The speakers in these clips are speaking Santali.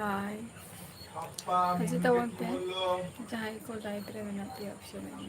हाय ᱦᱟᱹᱡᱩᱜ ᱛᱟᱵᱚᱱ ᱯᱮ ᱡᱟᱦᱟᱸᱭ ᱠᱚ ᱞᱟᱭᱤᱵ ᱨᱮ ᱢᱮᱱᱟᱜ ᱯᱮᱭᱟ ᱚᱯᱥᱚᱱ ᱨᱮ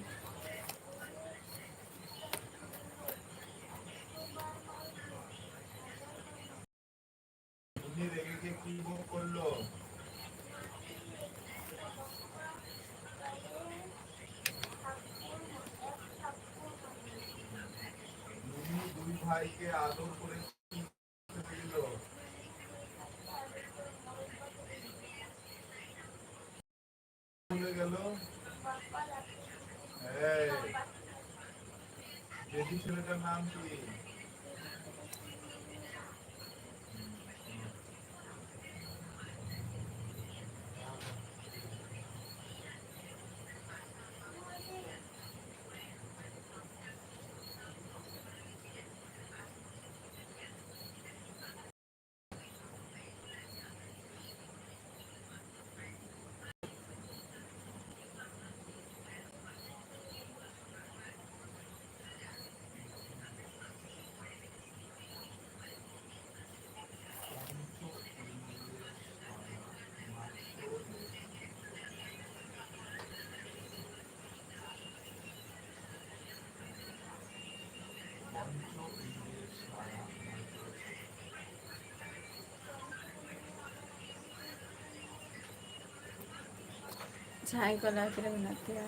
ᱡᱟᱦᱟᱸᱭ ᱠᱚ ᱞᱟᱭᱤᱵ ᱨᱮ ᱢᱮᱱᱟᱜ ᱯᱮᱭᱟ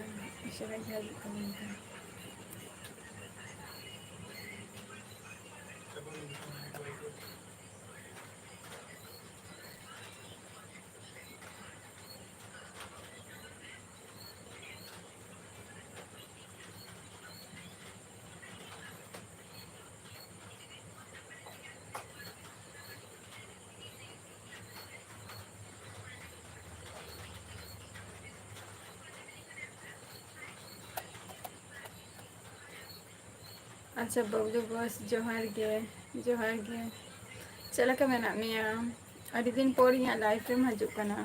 ᱩᱥᱟᱹᱨᱟ ᱜᱮ ᱦᱟᱹᱡᱩᱜ ᱛᱟᱵᱚᱱ ᱯᱮ ᱟᱪᱪᱷᱟ ᱵᱟᱵᱞᱩ ᱵᱚᱥ ᱡᱚᱦᱟᱨ ᱜᱮ ᱪᱮᱫ ᱞᱮᱠᱟ ᱢᱮᱱᱟᱜ ᱢᱮᱭᱟ ᱟᱹᱰᱤ ᱫᱤᱱ ᱯᱚᱨ ᱤᱧᱟᱹᱜ ᱞᱟᱭᱤᱵ ᱨᱮᱢ ᱦᱤᱡᱩᱜ ᱠᱟᱱᱟ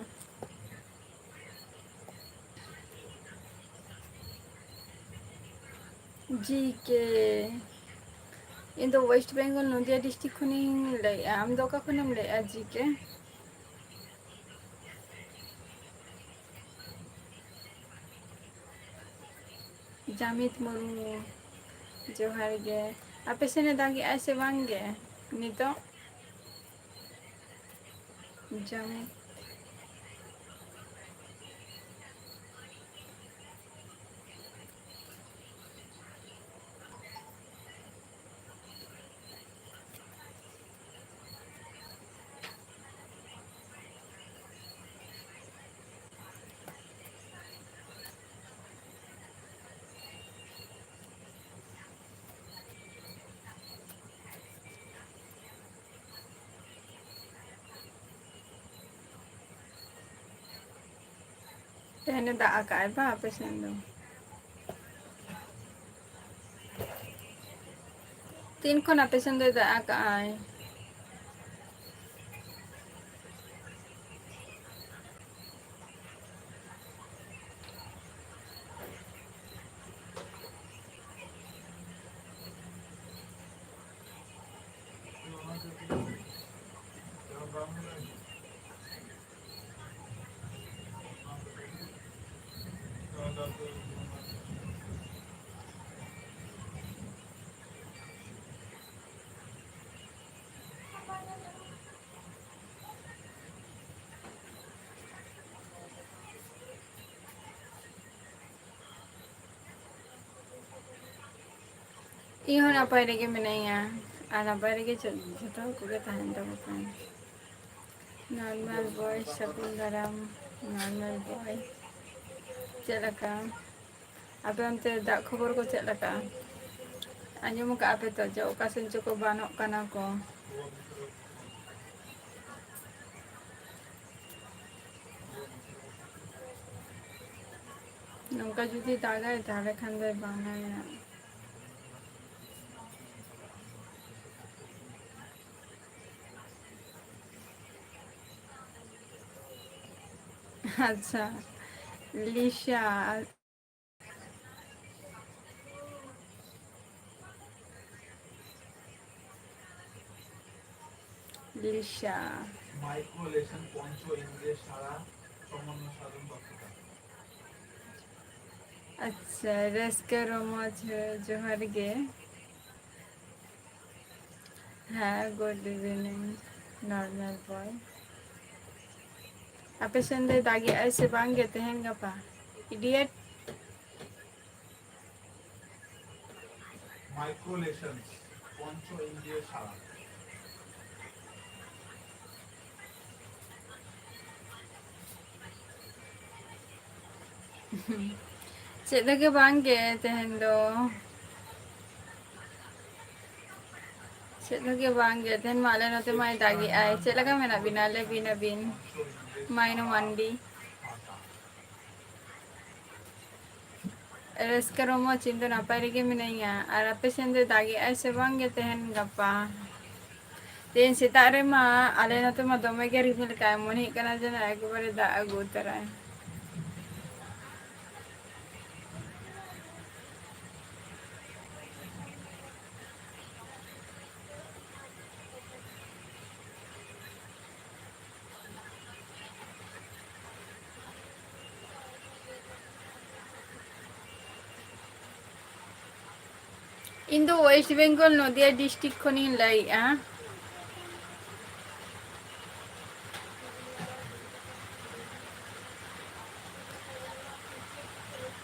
ᱡᱤ ᱠᱮ ᱤᱧ ᱫᱚ ᱳᱭᱮᱥᱴ ᱵᱮᱝᱜᱚᱞ ᱱᱚᱫᱤᱭᱟ ᱰᱤᱥᱴᱨᱤᱠᱴ ᱠᱷᱚᱱᱤᱧ ᱞᱟᱹᱭᱮᱜᱼᱟ ᱟᱢ ᱫᱚ ᱚᱠᱟ ᱠᱷᱚᱱᱮᱢ ᱞᱟᱹᱭᱮᱜᱼᱟ ᱡᱤ ᱠᱮ ᱡᱟᱢᱤᱛ ᱢᱩᱨᱢᱩ ᱡᱚᱦᱟᱨ ᱜᱮ ᱟᱯᱮ ᱥᱮᱱᱮ ᱫᱟᱜᱮᱜᱼᱟ ᱥᱮ ᱵᱟᱝ ᱜᱮ ᱱᱤᱛᱚᱜ ᱡᱟᱢᱤᱛ ᱛᱮᱦᱮᱧ ᱫᱟᱜ ᱟᱠᱟᱜᱼᱟᱭ ᱵᱟᱝ ᱟᱯᱮ ᱥᱮᱱ ᱫᱚ ᱛᱤᱱ ᱠᱷᱚᱱ ᱟᱯᱮ ᱥᱮᱱ ᱫᱚᱭ ᱫᱟᱜ ᱟᱠᱟᱜᱼᱟᱭ ᱤᱧ ᱦᱚᱸ ᱱᱟᱯᱟᱭ ᱨᱮᱜᱮ ᱢᱤᱱᱟᱹᱧᱟ ᱟᱨ ᱱᱟᱯᱟᱭ ᱨᱮᱜᱮ ᱡᱚᱛᱚ ᱦᱚᱲ ᱠᱚᱜᱮ ᱛᱟᱦᱮᱱ ᱛᱟᱵᱚ ᱯᱮ ᱱᱚᱨᱢᱟᱞ ᱵᱚᱭ ᱥᱟᱹᱜᱩᱱ ᱫᱟᱨᱟᱢ ᱱᱚᱨᱢᱟᱞ ᱵᱚᱭ ᱪᱮᱫ ᱞᱮᱠᱟ ᱟᱯᱮ ᱚᱱᱛᱮ ᱫᱟᱜ ᱠᱷᱚᱵᱚᱨ ᱠᱚ ᱪᱮᱫ ᱞᱮᱠᱟ ᱟᱸᱡᱚᱢ ᱟᱠᱟᱜᱼᱟ ᱯᱮ ᱛᱚ ᱡᱮ ᱚᱠᱟ ᱥᱮᱱ ᱪᱚᱠᱚ ᱵᱟᱱᱚᱜ ᱠᱟᱱᱟ ᱠᱚ ᱱᱚᱝᱠᱟ ᱡᱩᱫᱤ ᱫᱟᱜᱟᱭ ᱛᱟᱦᱞᱮ ᱠᱷᱟᱱ ᱫᱚᱭ ᱵᱟᱱᱟᱭᱟ আচ্ছা লিসা লিসা মাইক্রোলেশন পঞ্চ ইন্দ্রিয় সারা সমন্বয় সাধন দক্ষতা। अच्छा रस्के रोमोज जोहर गे हाँ good evening normal boy apa sende dagi ay se bangge tehen gapa idiot মাইক্রোলেশন পঞ্চ ইন্দ্রিয় সারা। cek lagi bangge tehen do cek lagi bangge tehen male note mai dagi ay cek laga mena binale bina bin mai no mandi raska romo cinta napa lagi menanya ar apa sende dagi ay se bangge tehen gapa ten setak re ma ale note ma dome ge rimil kay moni kana jana ekbare da agu taray Indo West Bengal Nodia district khoni lai ah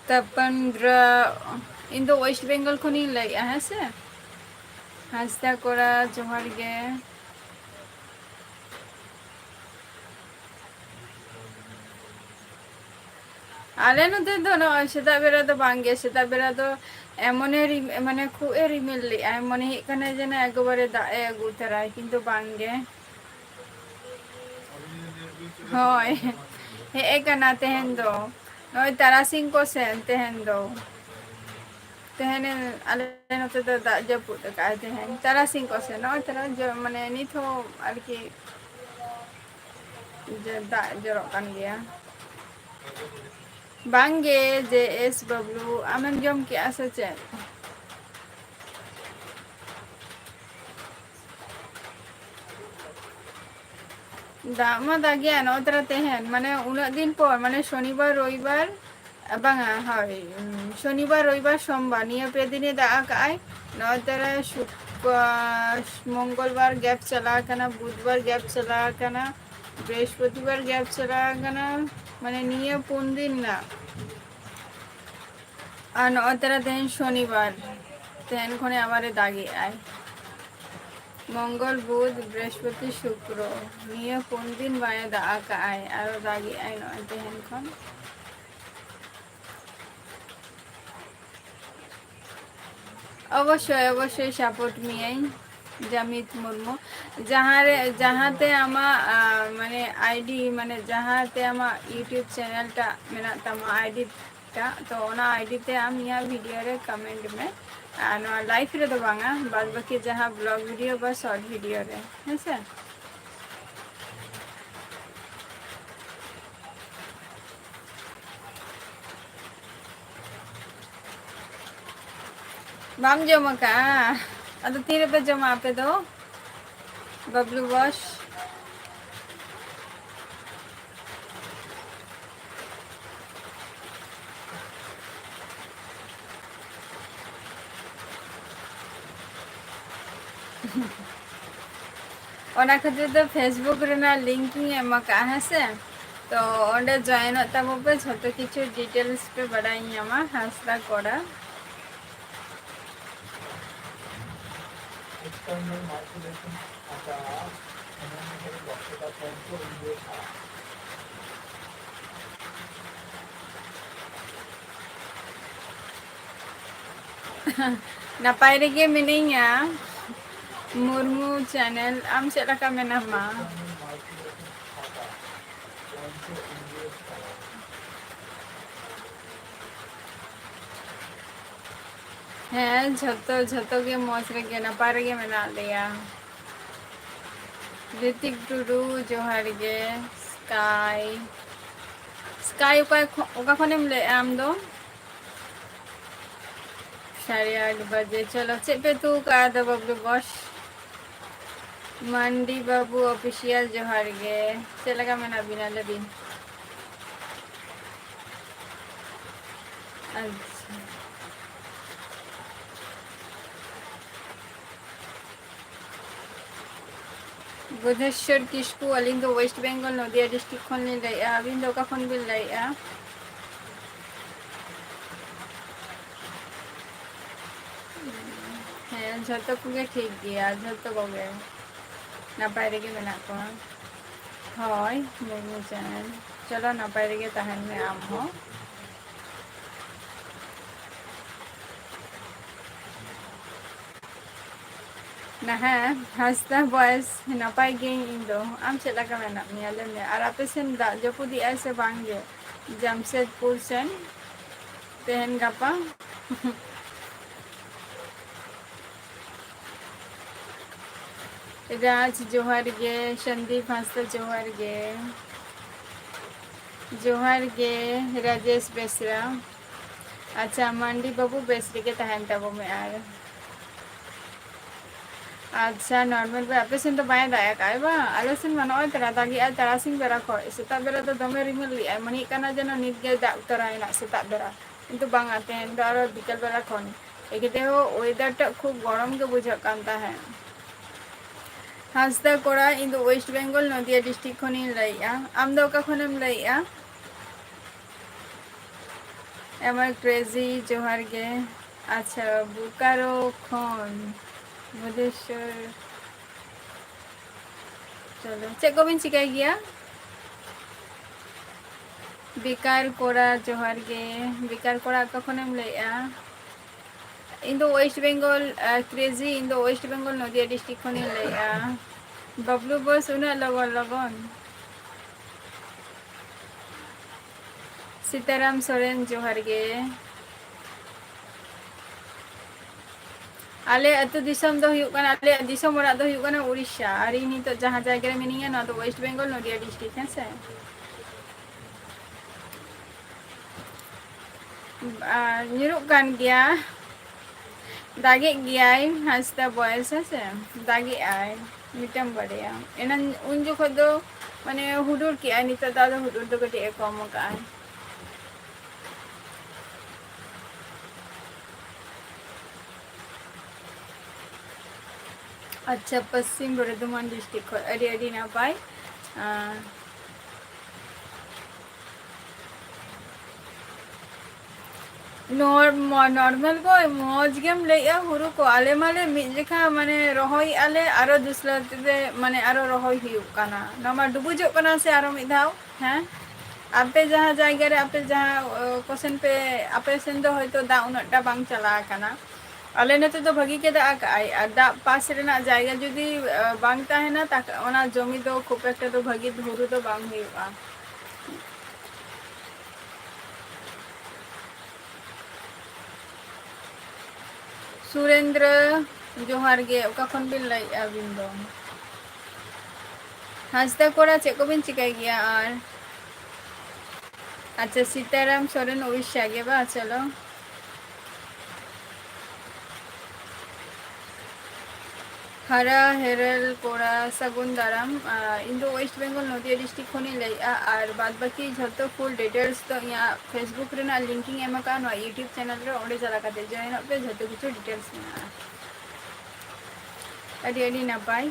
tapandra Indo West Bengal khoni lai ah se hasta kora johar ge ale note do no seta bera do bange seta bera do emone মানে খুব রিমিল মনে এখানে যেন একবারে দায়ে আগু তারাই কিন্তু বাঙ্গে হয় হে Ekana তেহেন do noy tarasing ko sen tehen do tehen ale note do da japut ka tehen tarasing ko sen no tara মানে nitho আর কি যে da jorok kan gaya bangge JS bablu aman jom ki asa che দামা দাগে নতরা তেহেন মানে উনা দিন পর মানে শনিবার রবিবার বাঙা হয় শনিবার রবিবার সোমবার নিয়ে পেদিনে দাগ আয় নতরা मंगलवार गैप चला करना बुधवार गैप चला करना बृहस्पतिवार गैप चला करना माने निये 5 दिन ना আর নতরা তেহেন শনিবার তেহেন খনে আমারে দাগে আয় मंगल बुध बृहस्पति शुक्र निये 5 दिन बाय दा आका आय आरो दागी आय न तेहेन खन অবশ্যই অবশ্যই সাপোর্ট মিয়াই জামিত মুর্মু যাহাতে আমা মানে আইডি মানে যাহাতে আমা ইউটিউব চ্যানেলটা মেনা তামা আইডি টা তো ওনা আইডি তে আমি ইয়া ভিডিও রে কমেন্ট মে আর লাইভ রে তো বাঙা বাদ বাকি যাহা ব্লগ ভিডিও বা শর্ট ভিডিও রে হ্যাঁ স্যার बाम जमा का अद 3 रुपए जमा पे दो बबलू वॉश ओना खातिर तो फेसबुक रेना लिंकिंग एमा का है से तो ओंडे जॉइन होता पे छोटो किछु डिटेल्स पे बड़ाई ᱧᱟᱢᱟ हासदा कोड़ा এক্সটার্নাল মাইক্রোলেশন আটা সমন্বয় দক্ষতা পঞ্চ ইন্দ্রিয় সারা। napai rege mininya Murmu channel am chela ka menama external মাইক্রোলেশন আটা পঞ্চ ইন্দ্রিয় সারা। है झतो झतो के मौज रगे napai rege mena liya Hrithik Tudu जोहार गे स्काई स्काई ओका खनेम ले आम दो 8:30 बजे चलो चेपे तू का दो बबलू बॉस ᱢᱟᱱᱰᱤ ᱵᱟᱵᱩ ᱚᱯᱷᱤᱥᱤᱭᱟᱞ ᱡᱚᱦᱟᱨ ᱜᱮ, ᱪᱮᱫ ᱞᱮᱠᱟ ᱢᱮᱱᱟᱜ ᱵᱤᱱᱟ ᱞᱟᱹᱭ ᱵᱤᱱ? ᱟᱪᱪᱷᱟ, ᱵᱩᱫᱷᱮᱥᱥᱚᱨ ᱠᱤᱥᱠᱩ, ᱟᱹᱞᱤᱧ ᱫᱚ ᱳᱭᱮᱥᱴ ᱵᱮᱝᱜᱚᱞ ᱱᱚᱫᱤᱭᱟ ᱰᱤᱥᱴᱨᱤᱠᱴ ᱠᱷᱚᱱᱞᱤᱧ ᱞᱟᱹᱭᱮᱫᱼᱟ᱾ ᱟᱹᱵᱤᱱ ᱫᱚ ᱚᱠᱟ ᱠᱷᱚᱱ ᱵᱤᱱ ᱞᱟᱹᱭᱮᱫᱼᱟ? ᱦᱮᱸ ᱡᱷᱚᱛᱚ ᱠᱚᱜᱮ ᱴᱷᱤᱠ ᱜᱮᱭᱟ, ᱡᱷᱚᱛᱚ ᱠᱚᱜᱮ ᱱᱟᱯᱟᱭ ᱨᱮᱜᱮ ᱢᱮᱱᱟᱜ ᱠᱚᱣᱟ᱾ ᱦᱳᱭ ᱢᱩᱨᱢᱩ ᱪᱮᱬᱮ, ᱪᱚᱞᱚ ᱱᱟᱯᱟᱭ ᱨᱮᱜᱮ ᱛᱟᱦᱮᱱ ᱢᱮ ᱟᱢ ᱦᱚᱸ᱾ ᱦᱮᱸ ᱦᱟᱸᱥᱫᱟ ᱵᱚᱭᱮᱥ ᱱᱟᱯᱟᱭ ᱜᱤᱭᱟᱹᱧ ᱤᱧ ᱫᱚ, ᱟᱢ ᱪᱮᱫ ᱞᱮᱠᱟ ᱢᱮᱱᱟᱜ ᱢᱮᱭᱟ ᱞᱟᱹᱭ ᱢᱮ? ᱟᱨ ᱟᱯᱮ ᱥᱮᱱ ᱫᱟᱜ ᱡᱟᱹᱯᱩᱫᱮᱜᱼᱟᱭ ᱥᱮ ᱵᱟᱝᱜᱮ ᱡᱟᱢᱥᱮᱫᱽᱯᱩᱨ ᱥᱮᱱ ᱛᱮᱦᱮᱧ ᱜᱟᱯᱟ? ᱨᱟᱡᱽ ᱡᱚᱦᱟᱨ ᱜᱮ, ᱥᱚᱱᱫᱤᱯ ᱦᱟᱸᱥᱫᱟ ᱡᱚᱦᱟᱨ ᱜᱮ, ᱡᱚᱦᱟᱨ ᱜᱮ ᱨᱟᱡᱮᱥ ᱵᱮᱥᱨᱟ᱾ ᱟᱪᱪᱷᱟ ᱢᱟᱱᱰᱤ ᱵᱟᱹᱵᱩ ᱵᱮᱥ ᱨᱮᱜᱮ ᱛᱟᱦᱮᱱ ᱛᱟᱵᱚ ᱢᱮ ᱟᱨ ᱟᱪᱪᱷᱟ ᱱᱚᱨᱢᱟᱞ ᱵᱮ ᱟᱯᱮ ᱥᱮᱱ ᱫᱚ ᱵᱟᱭ ᱫᱟᱜ ᱠᱟᱜᱼᱟᱭ ᱵᱟᱝ? ᱟᱞᱮ ᱥᱮᱱ ᱢᱟ ᱱᱚᱜᱼᱚᱭ ᱛᱚᱨᱟ ᱫᱟᱜᱮᱜᱼᱟᱭ ᱛᱟᱨᱟᱥᱤᱧ ᱵᱮᱲᱟ ᱠᱷᱚᱡ, ᱥᱮᱛᱟᱜ ᱵᱮᱲᱟ ᱫᱚ ᱫᱚᱢᱮ ᱨᱤᱢᱤᱞ ᱞᱮᱜᱼᱟᱭ, ᱢᱚᱱᱮ ᱦᱩᱭᱩᱜ ᱠᱟᱱᱟ ᱡᱮᱱᱚ ᱱᱤᱛᱜᱮ ᱫᱟᱜ ᱩᱛᱟᱹᱨᱟᱭ ᱥᱮᱛᱟᱜ ᱵᱮᱲᱟ, ᱠᱤᱱᱛᱩ ᱵᱟᱝᱟ ᱛᱮᱦᱮᱧ ᱫᱚ ᱟᱨᱚ ᱵᱤᱠᱮᱞ ᱵᱮᱲᱟ ᱠᱷᱚᱱ ᱮᱠᱫᱮᱦᱚ ᱳয়েদার ᱴᱟᱜ ᱠᱷᱩᱵ গরম ᱜᱮ ᱵᱩᱡᱷᱟᱹᱜ ᱠᱟᱱ ᱛᱟᱦᱮᱸᱫ᱾ ᱦᱟᱸᱥᱫᱟ ᱠᱚᱲᱟ, ᱤᱧ ᱫᱚ ᱳᱭᱮᱥᱴ ᱵᱮᱝᱜᱚᱞ ᱱᱚᱫᱤᱭᱟ ᱰᱤᱥᱴᱨᱤᱠᱴ ᱠᱷᱚᱱᱤᱧ ᱞᱟᱹᱭᱮᱫᱼᱟ᱾ ᱟᱢ ᱫᱚ ᱚᱠᱟ ᱠᱷᱚᱱᱮᱢ ᱞᱟᱹᱭᱮᱫᱼᱟ? ᱮᱢᱟᱭ ᱠᱨᱮᱡᱤ ᱡᱚᱦᱟᱨ ᱜᱮ, ᱟᱪᱪᱷᱟ ᱵᱳᱠᱟᱨᱳ ᱠᱷᱚᱱ ᱵᱩᱫᱷᱮᱥᱥᱚᱨ, ᱪᱚᱞᱚ ᱪᱮᱫ ᱠᱚᱵᱤᱱ ᱪᱤᱠᱟᱹᱭ ᱜᱮᱭᱟ? ᱵᱮᱠᱟᱨ ᱠᱚᱲᱟ ᱡᱚᱦᱟᱨ ᱜᱮ, ᱵᱮᱠᱟᱨ ᱠᱚᱲᱟ ᱚᱠᱟ ᱠᱷᱚᱱᱮᱢ ᱞᱟᱹᱭᱮᱫᱼᱟ? ᱤᱧ ᱫᱚ ᱳᱭᱮᱥᱴ ᱵᱮᱝᱜᱚᱞ ᱠᱨᱮᱡᱤ, ᱤᱧ ᱫᱚ ᱳᱭᱮᱥᱴ ᱵᱮᱝᱜᱚᱞ ᱱᱚᱫᱤᱭᱟ ᱰᱤᱥᱴᱨᱤᱠᱴ ᱠᱷᱚᱱᱤᱧ ᱞᱟᱹᱭᱮᱫᱼᱟ᱾ ᱵᱟᱵᱞᱩ ᱵᱳᱥ ᱩᱱᱟᱹᱜ ᱞᱚᱜᱚᱱ ᱞᱚᱜᱚᱱ? ᱥᱤᱛᱟᱨᱟᱢ ᱥᱚᱨᱮᱱ ᱡᱚᱦᱟᱨ ᱜᱮ, ᱟᱞᱮ ᱟᱹᱛᱩ ᱫᱤᱥᱚᱢ ᱫᱚ ᱦᱩᱭᱩᱜ ᱠᱟᱱᱟ, ᱟᱞᱮᱭᱟᱜ ᱫᱤᱥᱚᱢ ᱚᱲᱟᱜ ᱫᱚ ᱦᱩᱭᱩᱜ ᱠᱟᱱᱟ ᱩᱲᱤᱥᱥᱟ, ᱟᱨ ᱤᱧ ᱱᱤᱛᱚᱜ ᱡᱟᱦᱟᱸ ᱡᱟᱭᱜᱟ ᱨᱮ ᱢᱤᱱᱟᱹᱧᱟ ᱱᱚᱣᱟ ᱫᱚ ᱳᱭᱮᱥᱴ ᱵᱮᱝᱜᱚᱞ ᱱᱚᱫᱤᱭᱟ ᱰᱤᱥᱴᱨᱤᱠᱴ ᱦᱮᱸᱥᱮ᱾ ᱧᱩᱨᱩᱜ ᱠᱟᱱ ᱜᱮᱭᱟ, ᱫᱟᱜᱮᱜ ᱜᱮᱭᱟᱭ ᱦᱟᱸᱥᱫᱟ ᱵᱚᱭᱮᱥ ᱦᱮᱸᱥᱮ, ᱫᱟᱜᱮᱜᱼᱟᱭ ᱢᱤᱫᱴᱟᱝ ᱵᱟᱨᱭᱟ, ᱮᱱᱟᱝ ᱩᱱ ᱡᱚᱠᱷᱚᱡ ᱫᱚ ᱢᱟᱱᱮ ᱦᱩᱰᱩᱨ ᱠᱮᱜᱼᱟᱭ, ᱱᱤᱛᱚᱜ ᱫᱚ ᱟᱫᱚ ᱦᱩᱰᱩᱨ ᱫᱚ ᱠᱟᱹᱴᱤᱡ ᱮ ᱠᱚᱢ ᱠᱟᱜᱼᱟᱭ᱾ ᱟᱪᱪᱷᱟ ᱯᱚᱥᱪᱤᱢ ᱵᱚᱨᱫᱷᱚᱢᱟᱱ ᱰᱤᱥᱴᱨᱤᱠᱴ ᱠᱷᱚᱡ ᱟᱹᱰᱤ ᱟᱹᱰᱤ ᱱᱟᱯᱟᱭ᱾ ᱱᱚᱨᱢᱟᱞ ᱵᱚᱭ ᱢᱚᱡᱽ ᱜᱮᱢ ᱞᱟᱹᱭᱮᱜᱼᱟ, ᱦᱩᱲᱩ ᱠᱚ ᱟᱞᱮ ᱢᱟᱞᱮ ᱢᱤᱫ ᱡᱮᱠᱷᱟ ᱢᱟᱱᱮ ᱨᱚᱦᱚᱭᱮᱫᱼᱟ ᱞᱮ, ᱟᱨᱚ ᱫᱩᱥᱨᱟᱹ ᱛᱮ ᱢᱟᱱᱮ ᱟᱨᱚ ᱨᱚᱦᱚᱭ ᱦᱩᱭᱩᱜ ᱠᱟᱱᱟ, ᱱᱚᱣᱟ ᱢᱟ ᱰᱩᱵᱩᱡᱚᱜ ᱠᱟᱱᱟ ᱥᱮ ᱟᱨᱚ ᱢᱤᱫ ᱫᱷᱟᱣ ᱦᱮᱸ᱾ ᱟᱯᱮ ᱡᱟᱦᱟᱸ ᱡᱟᱭᱜᱟ ᱨᱮ, ᱟᱯᱮ ᱡᱟᱦᱟᱸ ᱠᱚᱥᱮᱱ ᱯᱮ ᱟᱯᱮ ᱥᱮᱱ ᱫᱚ ᱦᱚᱭᱛᱳ ᱫᱟᱜ ᱩᱱᱟᱹᱜ ᱴᱟ ᱵᱟᱝ ᱪᱟᱞᱟᱣ ᱟᱠᱟᱱᱟ, ᱟᱞᱮ ᱱᱚᱛᱮ ᱫᱚ ᱵᱷᱟᱹᱜᱤ ᱜᱮ ᱫᱟᱜ ᱠᱟᱜᱼᱟᱭ, ᱟᱨ ᱫᱟᱜ ᱯᱟᱥ ᱨᱮᱱᱟᱜ ᱡᱟᱭᱜᱟ ᱡᱩᱫᱤ ᱵᱟᱝ ᱛᱟᱦᱮᱱᱟ, ᱚᱱᱟ ᱡᱚᱢᱤ ᱫᱚ ᱠᱷᱩᱵ ᱮᱠᱴᱟ ᱫᱚ ᱵᱷᱟᱹᱜᱤ ᱦᱩᱲᱩ ᱫᱚ ᱵᱟᱝ ᱦᱩᱭᱩᱜᱼᱟ᱾ ᱥᱩᱨᱮᱱᱫᱨᱚ ᱡᱚᱦᱟᱨ ᱜᱮ, ᱚᱠᱟ ᱠᱷᱚᱱ ᱵᱤᱱ ᱞᱟᱹᱭᱮᱫᱼᱟ ᱟᱹᱵᱤᱱ ᱫᱚ? ᱦᱟᱸᱥᱫᱟ ᱠᱚᱲᱟ ᱪᱮᱫ ᱠᱚᱵᱤᱱ ᱪᱤᱠᱟᱹᱭ ᱜᱮᱭᱟ ᱟᱨ? ᱟᱪᱪᱷᱟ ᱥᱤᱛᱟᱨᱟᱢ ᱥᱚᱨᱮᱱ ᱩᱲᱤᱥᱥᱟ ᱜᱮ ᱵᱟ, ᱪᱚᱞᱚ ᱦᱟᱨᱟ ᱦᱮᱨᱮᱞ ᱠᱚᱲᱟ ᱥᱟᱹᱜᱩᱱ ᱫᱟᱨᱟᱢ, ᱤᱧ ᱫᱚ ᱳᱭᱮᱥᱴ ᱵᱮᱝᱜᱚᱞ ᱱᱚᱫᱤᱭᱟ ᱰᱤᱥᱴᱨᱤᱠᱴ ᱠᱷᱚᱱᱤᱧ ᱞᱟᱹᱭᱮᱫᱼᱟ, ᱟᱨ ᱵᱟᱫ ᱵᱟᱹᱠᱤ ᱡᱷᱚᱛᱚ ᱯᱷᱩᱞ ᱰᱤᱴᱮᱞᱥ ᱫᱚ ᱤᱧᱟᱹᱜ ᱯᱷᱮᱥᱵᱩᱠ ᱨᱮᱱᱟᱜ ᱞᱤᱝᱠᱤᱧ ᱮᱢ ᱟᱠᱟᱫᱼᱟ, ᱱᱚᱣᱟ ᱤᱭᱩᱴᱩᱵᱽ ᱪᱮᱱᱮᱞ ᱨᱮ, ᱚᱸᱰᱮ ᱪᱟᱞᱟᱣ ᱠᱟᱛᱮ ᱡᱚᱭᱮᱱᱚᱜ ᱯᱮ, ᱡᱷᱚᱛᱚ ᱠᱤᱪᱷᱩ ᱰᱤᱴᱮᱞᱥ ᱢᱮᱱᱟᱜᱼᱟ᱾ ᱟᱹᱰᱤ ᱟᱹᱰᱤ ᱱᱟᱯᱟᱭ᱾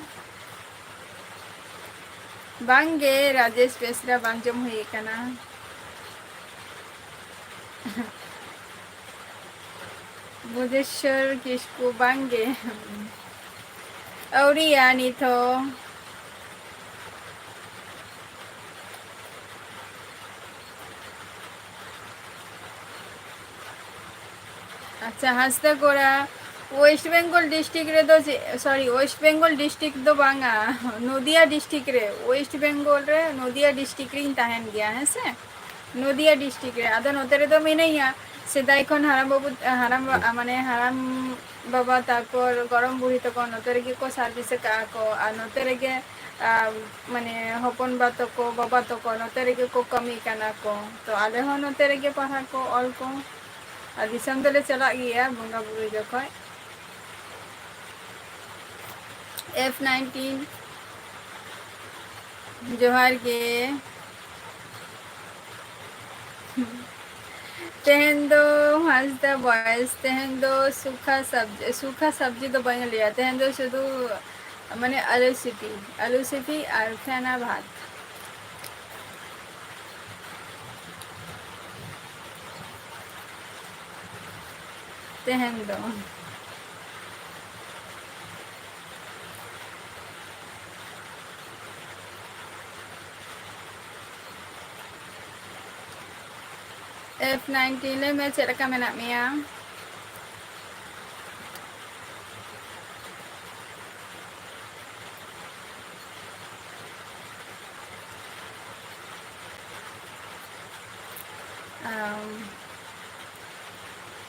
ᱵᱟᱝᱜᱮ ᱨᱟᱡᱮᱥ ᱵᱮᱥᱨᱟ ᱵᱟᱝ ᱡᱚᱢ ᱦᱩᱭ ᱟᱠᱟᱱᱟ᱾ ᱵᱩᱫᱷᱮᱥᱥᱚᱨ ᱠᱤᱥᱠᱩ ᱵᱟᱝᱜᱮ, ᱟᱹᱣᱨᱤᱭᱟ ᱱᱤᱛ ᱦᱚᱸ᱾ ᱟᱪᱪᱷᱟ ᱦᱟᱸᱥᱫᱟ ᱠᱚᱲᱟ, ᱳᱭᱮᱥᱴ ᱵᱮᱝᱜᱚᱞ ᱰᱤᱥᱴᱨᱤᱠᱴ ᱨᱮᱫᱚ ᱥᱚᱨᱤ ᱳᱭᱮᱥᱴ ᱵᱮᱝᱜᱚᱞ ᱰᱤᱥᱴᱨᱤᱠᱴ ᱫᱚ ᱵᱟᱝᱟ, ᱱᱚᱫᱤᱭᱟ ᱰᱤᱥᱴᱨᱤᱠᱴ ᱨᱮ, ᱳᱭᱮᱥᱴ ᱵᱮᱝᱜᱚᱞ ᱨᱮ ᱱᱚᱫᱤᱭᱟ ᱰᱤᱥᱴᱨᱤᱠᱴ ᱨᱤᱧ ᱛᱟᱦᱮᱱ ᱜᱮᱭᱟ ᱦᱮᱸᱥᱮ, ᱱᱚᱫᱤᱭᱟ ᱰᱤᱥᱴᱨᱤᱠᱴ ᱨᱮ, ᱟᱫᱚ ᱱᱚᱛᱮ ᱨᱮᱫᱚ ᱢᱤᱱᱟᱹᱧᱟ ᱥᱮᱫᱟᱭ ᱠᱷᱚᱱ ᱦᱟᱲᱟᱢ ᱵᱟᱵᱩ ᱢᱟᱱᱮ ᱦᱟᱲᱟᱢ ᱵᱟᱵᱟ ᱛᱟᱨᱯᱚᱨ ᱜᱚᱲᱚᱢ ᱵᱩᱲᱦᱤ ᱛᱟᱠᱚ ᱱᱚᱛᱮ ᱨᱮᱜᱮ ᱠᱚ ᱥᱟᱨᱵᱷᱤᱥ ᱟᱠᱟᱜᱼᱟ ᱠᱚ, ᱟᱨ ᱱᱚᱛᱮ ᱨᱮᱜᱮ ᱢᱟᱱᱮ ᱦᱚᱯᱚᱱ ᱵᱟ ᱛᱟᱠᱚ ᱵᱟᱵᱟ ᱛᱟᱠᱚ ᱱᱚᱛᱮ ᱨᱮᱜᱮ ᱠᱚ ᱠᱟᱹᱢᱤ ᱠᱟᱱᱟ ᱠᱚ, ᱛᱚ ᱟᱞᱮ ᱦᱚᱸ ᱱᱚᱛᱮ ᱨᱮᱜᱮ ᱯᱟᱲᱦᱟᱣ ᱠᱚ ᱚᱞ ᱠᱚ, ᱟᱨ ᱫᱤᱥᱚᱢ ᱫᱚᱞᱮ ᱪᱟᱞᱟᱜ ᱜᱮᱭᱟ ᱵᱚᱸᱜᱟ ᱵᱩᱨᱩ ᱡᱚᱠᱷᱚᱡ᱾ F19 जोहार गे तेहन दो हाजदा बॉयस तेहन दो सूखा सब्जी तो बन लिया तेहन दो शुधु माने आलू सिटी और फेना भात तेहन दो F19 में चलका मेना मिया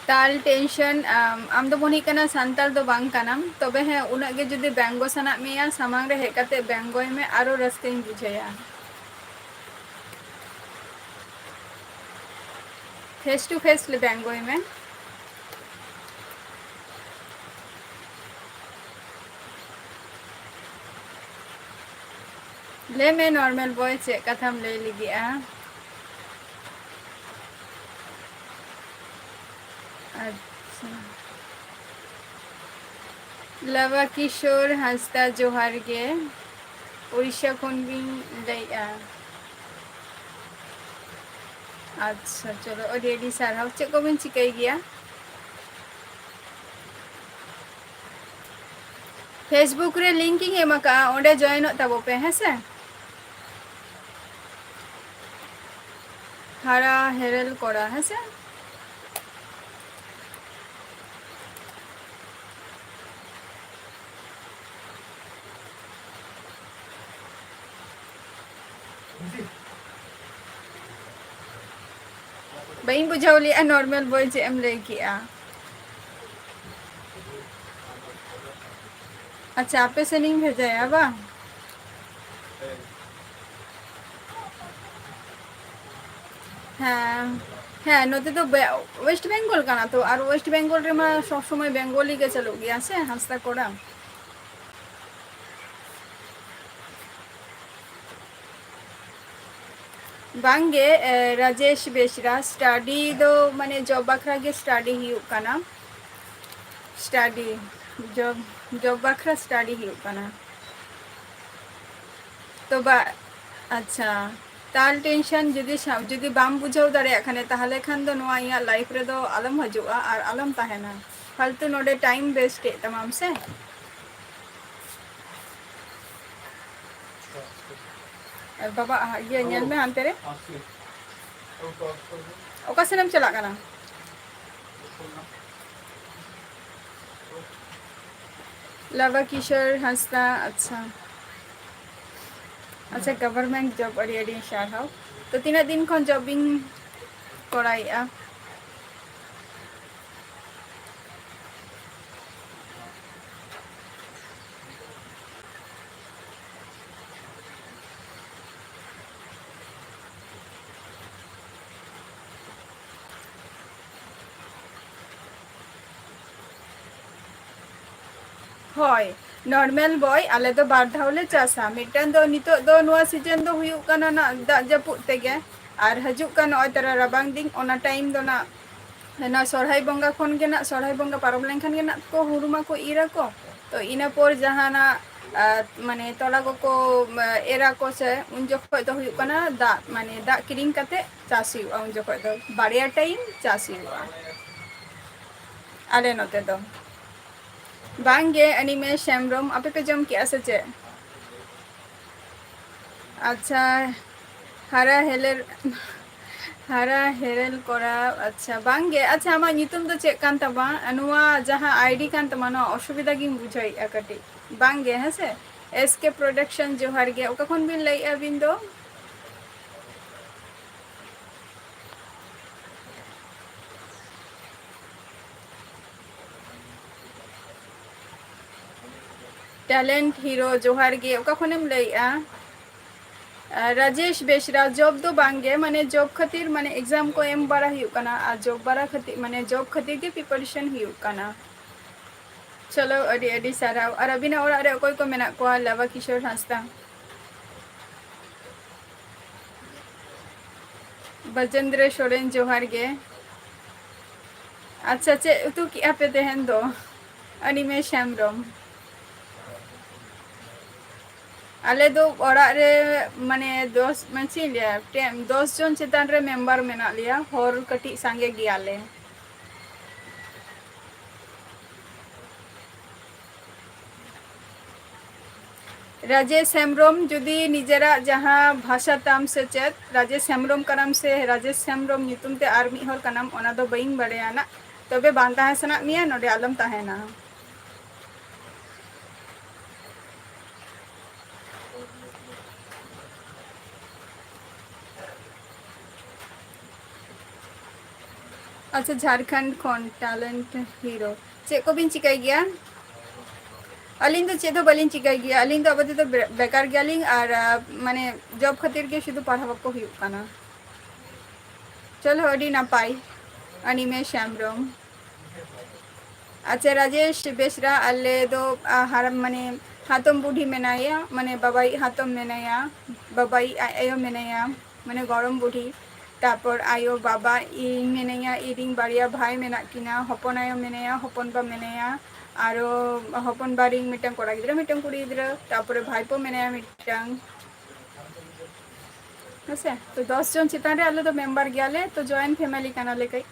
ताल टेंशन आम दो बनी कना संताल दो बांग कनाम तबे है उना के जुदी बेंगो सना मिया सामांग रे हेकाते बेंगोय में आरो रस्तें बुझाया फेस टू फेस ले बेंगोय में ले में नॉर्मल बॉय चे कथम ले लिगिया अच्छा लवा किशोर हंसता जोहार गे उड़ीसा खन बिन लैया अच्छा चलो रेडी सारहाव चे को बिन चिकाई गया फेसबुक रे लिंकिंग एमका ओंडे जॉइन तबो पे है से हारा हेरल कोड़ा है से बइन बुझावली नॉर्मल बॉय जे एम ले किया अच्छा आपे से नहीं भेजा है बा हाँ हाँ नोते तो वेस्ट बेंगल का ना तो और वेस्ट बेंगल रे मा सब समय बेंगली के चलो गया से हंसता कोड़ा बांगे राजेश बेसरा स्टडी दो माने जॉब बखरा के स्टडी ही काना स्टडी जॉब बखरा स्टडी ही काना तो बा अच्छा ताल टेंशन जुदी बाम बुझाव दाड़े खाने ताहले खान दो नोआ इया लाइफ रे दो आलम हजुआ और आलम ताहेना फालतू नोडे टाइम वेस्ट तमाम से बाबा ये नेल में हानते रे ओका सेनम चला काना लवा किशोर हंसता अच्छा अच्छा गवर्नमेंट जॉब अड़ी शार हाउ तो तीना दिन खन जॉबिंग कोड़ाइया होय नॉर्मल बॉय आले तो बार धावले चासा मिटन दो नितो दो नुआ सीजन दो हुयु काना ना दा जपुत तेगे और हजु का नय तरा रबांग दिन ओना टाइम दो ना सोरहाई बंगा खन के ना सोरहाई बंगा पारम लेनखान के ना को हुरुमा को इरा को तो इना पर जहाना माने तोला को एरा को से उन जखय तो हुयु काना दा माने दा किरिंग काते चासी उन जखय तो बारिया टाइम चासी आले नते दो बांगे एनिमे शैमरम आपे पे जम किया सचे अच्छा हरा हेरल कोरा अच्छा बांगे अच्छा हमा नितुम तो चेक कान तबा अनुआ जहां आईडी कान तमा ना असुविधा गिन बुझाई अकटी बांगे है से एसके प्रोडक्शन जोहार गे ओका खन बिन लई अबिन दो टैलेंट हीरो जोहार गे ओका खनेम लईआ राजेश बेसरा जॉब दो बांगे माने जॉब खातिर माने एग्जाम को एम बारा हुयु काना आ जॉब बारा खातिर माने जॉब खातिर के प्रिपरेशन हुयु काना चलो अडी अडी साराव और अबिना ओरा रे कोई को मेना को लवा किशोर हांसदा बजेंद्र सोरेन जोहार गे अच्छा चे तू की आपे तेहन दो अनिमे श्यामरम आले दो ओरा रे माने 10 मानसी लिया टेम 10 जन चेतान रे मेंबर मेना लिया होर कटी सांगे गियाले राजेश हेम्ब्रम जुदी निजेरा जहाँ भाषा ताम से चेत राजेश हेम्ब्रम कनाम से राजेश हेम्ब्रम नितुम ते आर मी हर कनाम ओना दो बइंग बड़ेया ना तबे बांग ताहे सना मिया नोडे आलम ताहे ना अच्छा झारखंड खन टैलेंट हीरो चे को बिन चिकाई गया अलिंग तो चेदो बलिन चिकाई गया अलिंग तो अबदे तो बेकार गयालिंग और माने जॉब खातिर के शुद्ध पढ़ावा को हुयुग काना चलो अडी नापाई अनिमे श्यामरम अच्छा राजेश बेसरा अल्ले दो हारम माने हातम बुढ़ी मेनाया माने बाबाई हातम मेनाया बाबाई आयो मेनाया माने गरम बुढ़ी तापर आयो बाबा इन मेनाया इरिंग बारिया भाई मेना किना हपन आयो मेनाया हपन बा मेनाया आरो हपन बारिंग मिटंग कोड़ा गिद्रा मिटंग कुड़ी गिद्रा तापर भाईपो मेनाया मिटंग हसे तो 10 जन चितान रे आले तो मेंबर गयाले तो जॉइंट फैमिली काना ले कई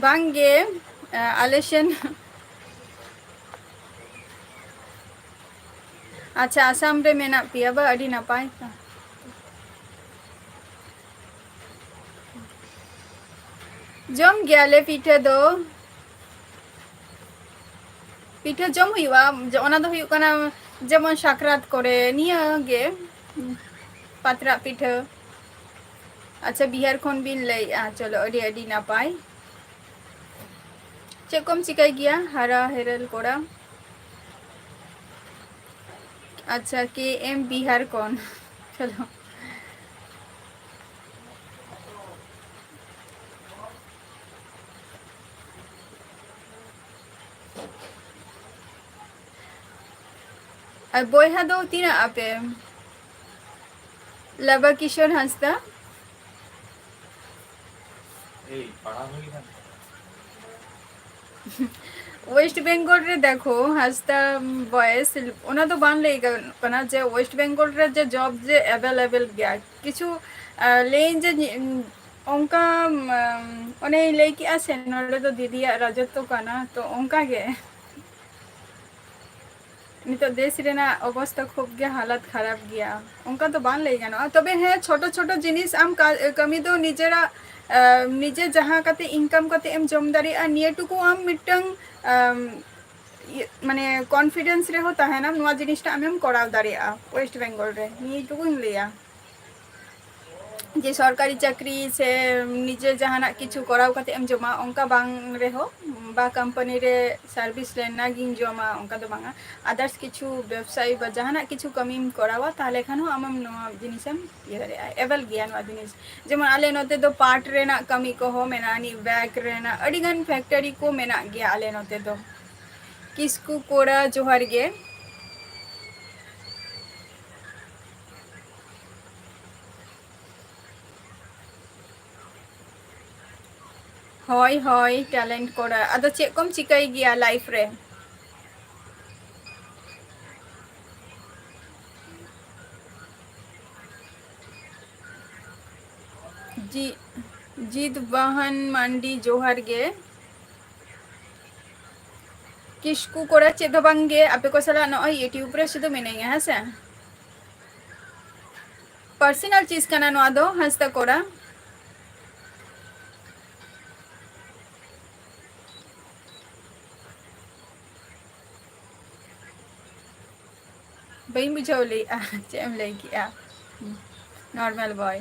बांगे आलेशन अच्छा आसाम रे मेना पिया बा अडी नापाय जम गयाले पीठे दो पीठे जम हुआ ओना दो हुआ कना जेमन साकरात करे निया गे पात्रा पीठे अच्छा बिहार खन बिन लई चलो अडी अडी नापाय चे कम चिकाई गया हारा हेरल कोड़ा अच्छा के एम बिहार कौन चलो बोयहा दो तीना आपे लबा किशोर हांसदा वेस्ट बेंगल रे देखो हांसदा बॉयस ओना तो बान ले कना जे वेस्ट बेंगल रे जे जॉब जे अवेलेबल गया किछु लेन जे ओंका ओने ले कि आसे नोडे तो दीदिया राजत्व कना तो ओंका गे नितो देश रेना अवस्था खूब गे हालत खराब गया उनका तो बान ले गानो तबे है छोटो छोटो जिनिस आम कमी दो निजेरा निजे जहाँ कते इनकम कते एम जमदारी आ नियटुकु आम मिटंग माने कॉन्फिडेंस रे होता है ना नुआ जिनिसटा आमेम कराव दारिया वेस्ट बेंगल रे नियटुकु लिया जे सरकारी चाकरी से निजे जहाना किछु कराव कते एम जमा उनका बांग रे हो बा कंपनी रे सर्विस ले नागिन जमा उनका तो बांगा अदर्स किछु व्यवसाय बा जहाना किछु कमीम करावा ताले खानो आमम नो जिनिसम ये रे एबल ज्ञान वा जिनिस जेमन आले नोते दो पार्ट रेना कमी को हो मेनानी बैक रेना अडिगन फैक्ट्री को मेना गया आले नोते दो किसकु कोड़ा जोहार गे हॉय हॉय टैलेंट कोड़ा अदो चे कम चिकाई गया लाइफ रे जी जीत वाहन मंडी जोहार गे किसकु कोड़ा चे दो बांगे आपे को सला न यूट्यूब रे सुदो मिने है से पर्सनल चीज कना नो आदो हंसता कोड़ा बई बुझौली चेम ले किया नॉर्मल बॉय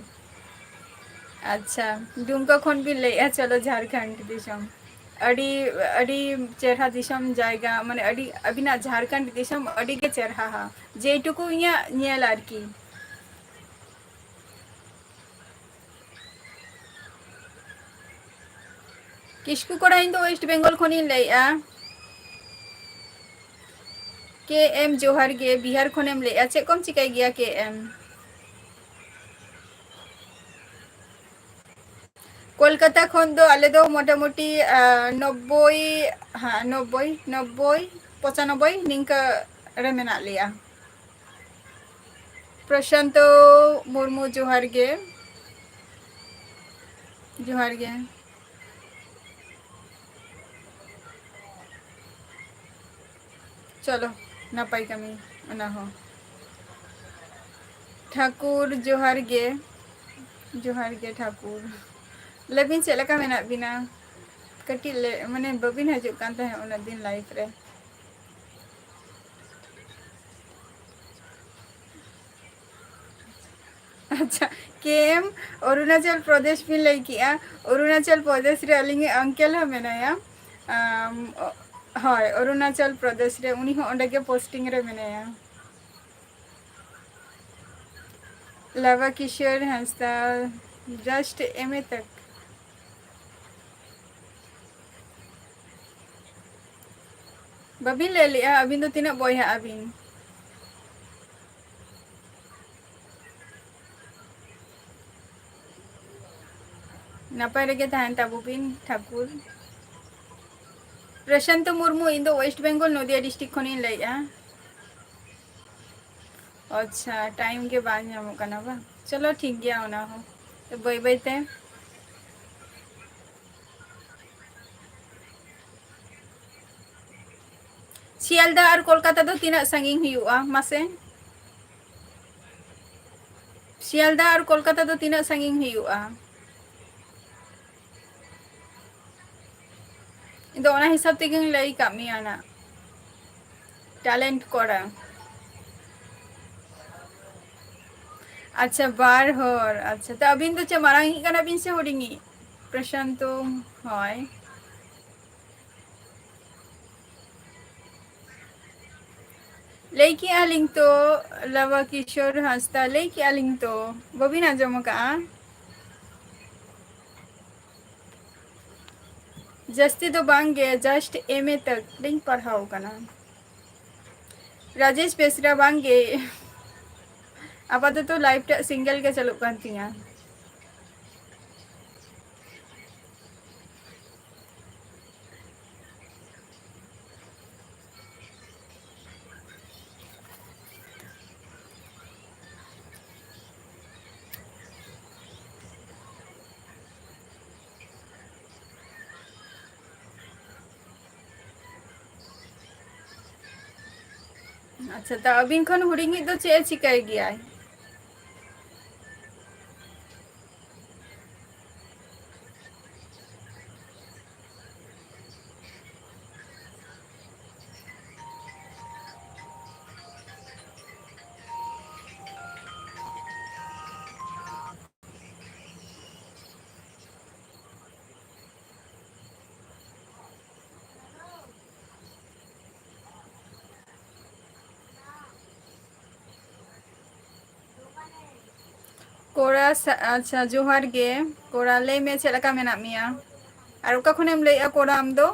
अच्छा दुमका खन भी ले चलो झारखंड दिसम अड़ी अड़ी चेहरा दिसम जाएगा माने अड़ी अभी ना झारखंड दिसम अड़ी के चेहरा हा जेटुकु इया नियल आर की किसकु कोड़ा इन वेस्ट बेंगल खन लैया के एम जोहार गे बिहार खनेम लैया चे कम चिकाई गया के एम कोलकाता खन दो आले दो मोटामुटी 90 हाँ 90 95 निंका रे मेना लिया प्रशांत मुर्मू जोहार गे चलो नापाई कमी ना हो ठाकुर जोहार गे ठाकुर लेबिन चेक लका मेना बिना कटी ले माने बबिन हजुक कान तहे उना दिन लाइफ रे अच्छा केम अरुणाचल प्रदेश बिन लई किया अरुणाचल प्रदेश रे अलिंगे अंकेल हा मेनाया हाय अरुणाचल प्रदेश रे उनी हो ओंडे के पोस्टिंग रे मेनाया लवा किशोर हंसदा जस्ट एमए तक बबिन ले लिया अबिन तो तीना बॉय है अबिन नापाय रेगे तहन ताबुबिन ठाकुर प्रशांत मुर्मू इन दो वेस्ट बेंगल नदिया डिस्ट्रिक्ट खनिन लैया अच्छा टाइम के बाद नामो कना बा चलो ठीक गया होना हो तो बाय बाय ते सियालदा और कोलकाता दो तीना संगिंग हुआ मासे सियालदा और कोलकाता दो तीना संगिंग हुआ इदो ओना हिसाब ते गिंग लई कामी आना टैलेंट कोड़ा अच्छा बार होर अच्छा तो अबिन तो चे मारांगी कना बिन से होडिंगी प्रशांत तो हाय लेकी आलिंग तो लवा किशोर हंसता लेकी आलिंग तो बबिन आजम का जस्ती तो बांगे जस्ट एमए तक लिंक पढ़ाओ कना राजेश बेसरा बांगे आपातत तो लाइफ सिंगल के चलो कांतिया अच्छा तो अबिन खन हुडिंगी तो चे चिकाई गया है कोड़ा अच्छा जोहार गे कोड़ा ले में चेक लका मेना मिया और का खनेम लैया कोड़ा आम दो